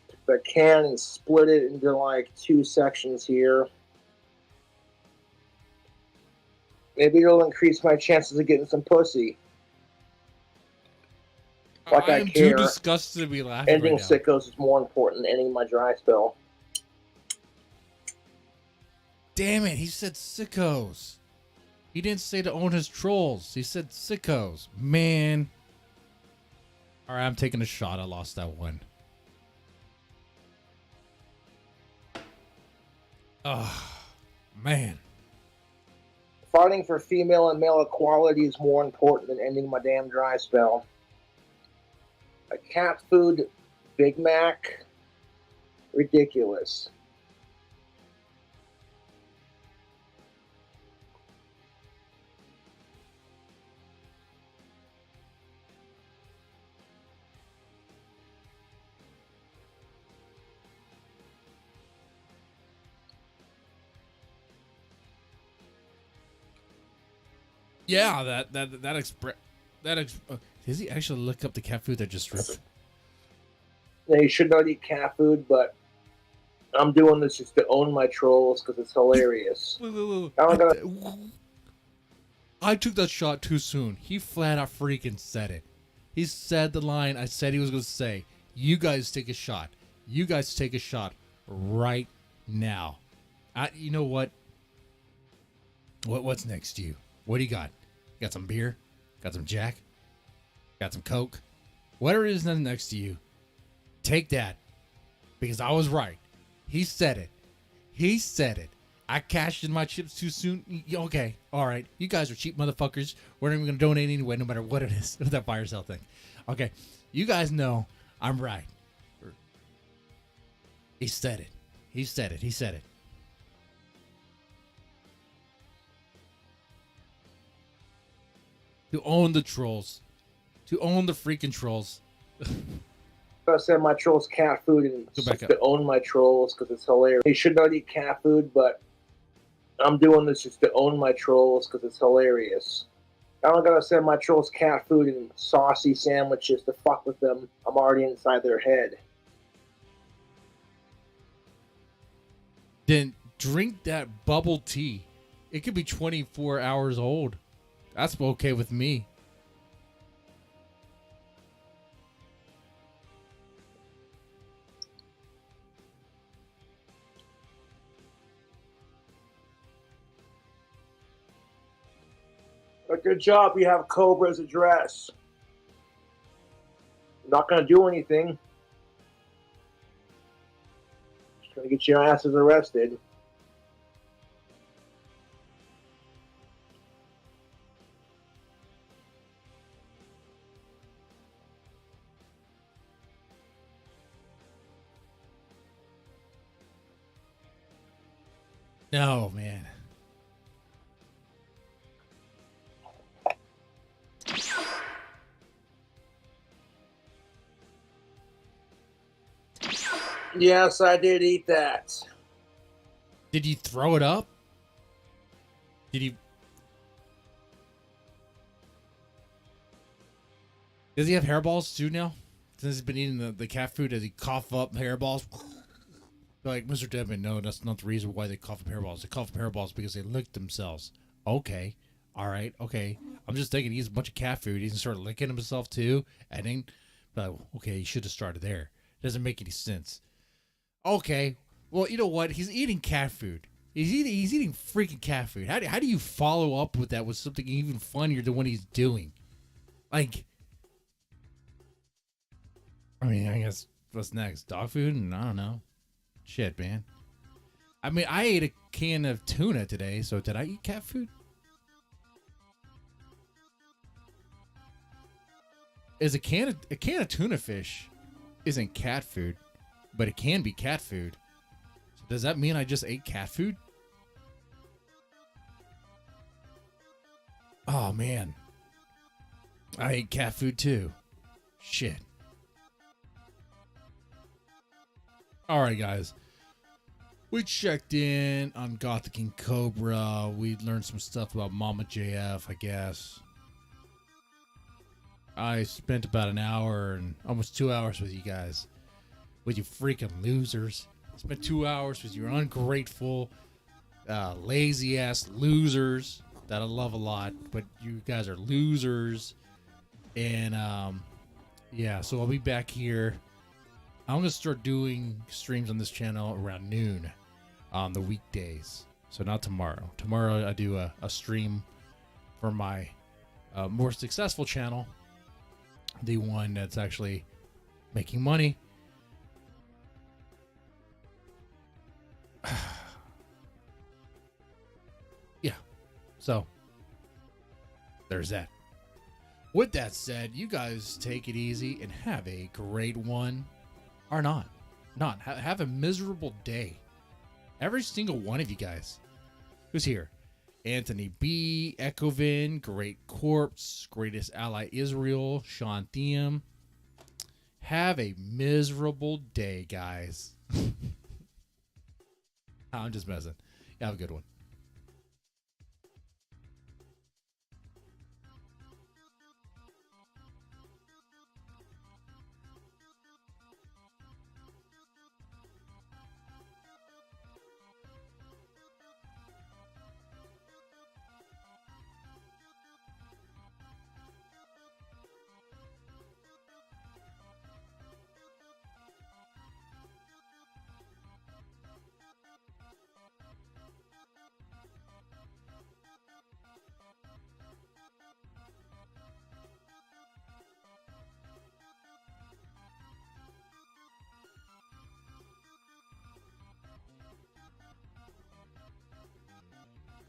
Take the can and split it into like 2 sections here. Maybe it'll increase my chances of getting some pussy. Like I am care. too disgusted to be laughing Ending right now. sickos is more important than ending my dry spell. Damn it, he said sickos. He didn't say to own his trolls. He said sickos. Man. All right, I'm taking a shot. I lost that one. Oh, man. Fighting for female and male equality is more important than ending my damn dry spell. A cat food Big Mac? Ridiculous. Yeah, does he actually look up the cat food that just ripped? Now, you should not eat cat food, but I'm doing this just to own my trolls because it's hilarious. Wait. I'm gonna... I took that shot too soon. He flat out freaking said it. He said the line I said he was going to say. You guys take a shot. You guys take a shot right now. You know what? What's next to you? What do you got? Got some beer? Got some Jack? Got some Coke? Whatever it is that's next to you, take that. Because I was right. He said it. He said it. I cashed in my chips too soon. Okay, all right. You guys are cheap motherfuckers. We're not even going to donate anyway, no matter what it is. That fire sale thing. Okay, you guys know I'm right. He said it. He said it. He said it. To own the trolls. To own the freaking trolls. I said my trolls cat food and Go back just up. to own my trolls because it's hilarious. He should not eat cat food, but I'm doing this just to own my trolls because it's hilarious. I don't gotta send my trolls cat food and saucy sandwiches to fuck with them. I'm already inside their head. Then drink that bubble tea. It could be 24 hours old. That's okay with me. But good job, you have Cobra's address. Not gonna do anything. Just gonna get your asses arrested. No, man. Yes, I did eat that. Did you throw it up? Did you? Does he have hairballs too now? Since he's been eating the cat food, does he cough up hairballs? Like, Mr. Deadman, no, that's not the reason why they cough up hairballs. They cough up hairballs because they lick themselves. Okay. All right. Okay. I'm just thinking he eats a bunch of cat food. He's sort of licking himself too. And then, okay, he should have started there. Doesn't make any sense. Okay. Well, you know what? He's eating cat food. He's eating freaking cat food. How do you follow up with that with something even funnier than what he's doing? Like, I mean, I guess what's next? Dog food? I don't know. Shit, man. I mean, I ate a can of tuna today, so did I eat cat food? Is a can of tuna fish isn't cat food, but it can be cat food. So does that mean I just ate cat food? Oh man. I ate cat food too. Shit. Alright guys. We checked in on Gothic and Cobra. We learned some stuff about MAMAJF, I guess. I spent about an hour and almost 2 hours with you guys. With you freaking losers. I spent 2 hours with your ungrateful, lazy ass losers that I love a lot. But you guys are losers. And yeah, so I'll be back here. I'm going to start doing streams on this channel around noon on the weekdays. So not tomorrow. Tomorrow I do a stream for my more successful channel. The one that's actually making money. Yeah. So there's that. With that said, you guys take it easy and have a great one. Or not. Have a miserable day. Every single one of you guys. Who's here? Anthony B, Echovin, Great Corpse, Greatest Ally Israel, Sean Thiem. Have a miserable day, guys. I'm just messing. Have a good one.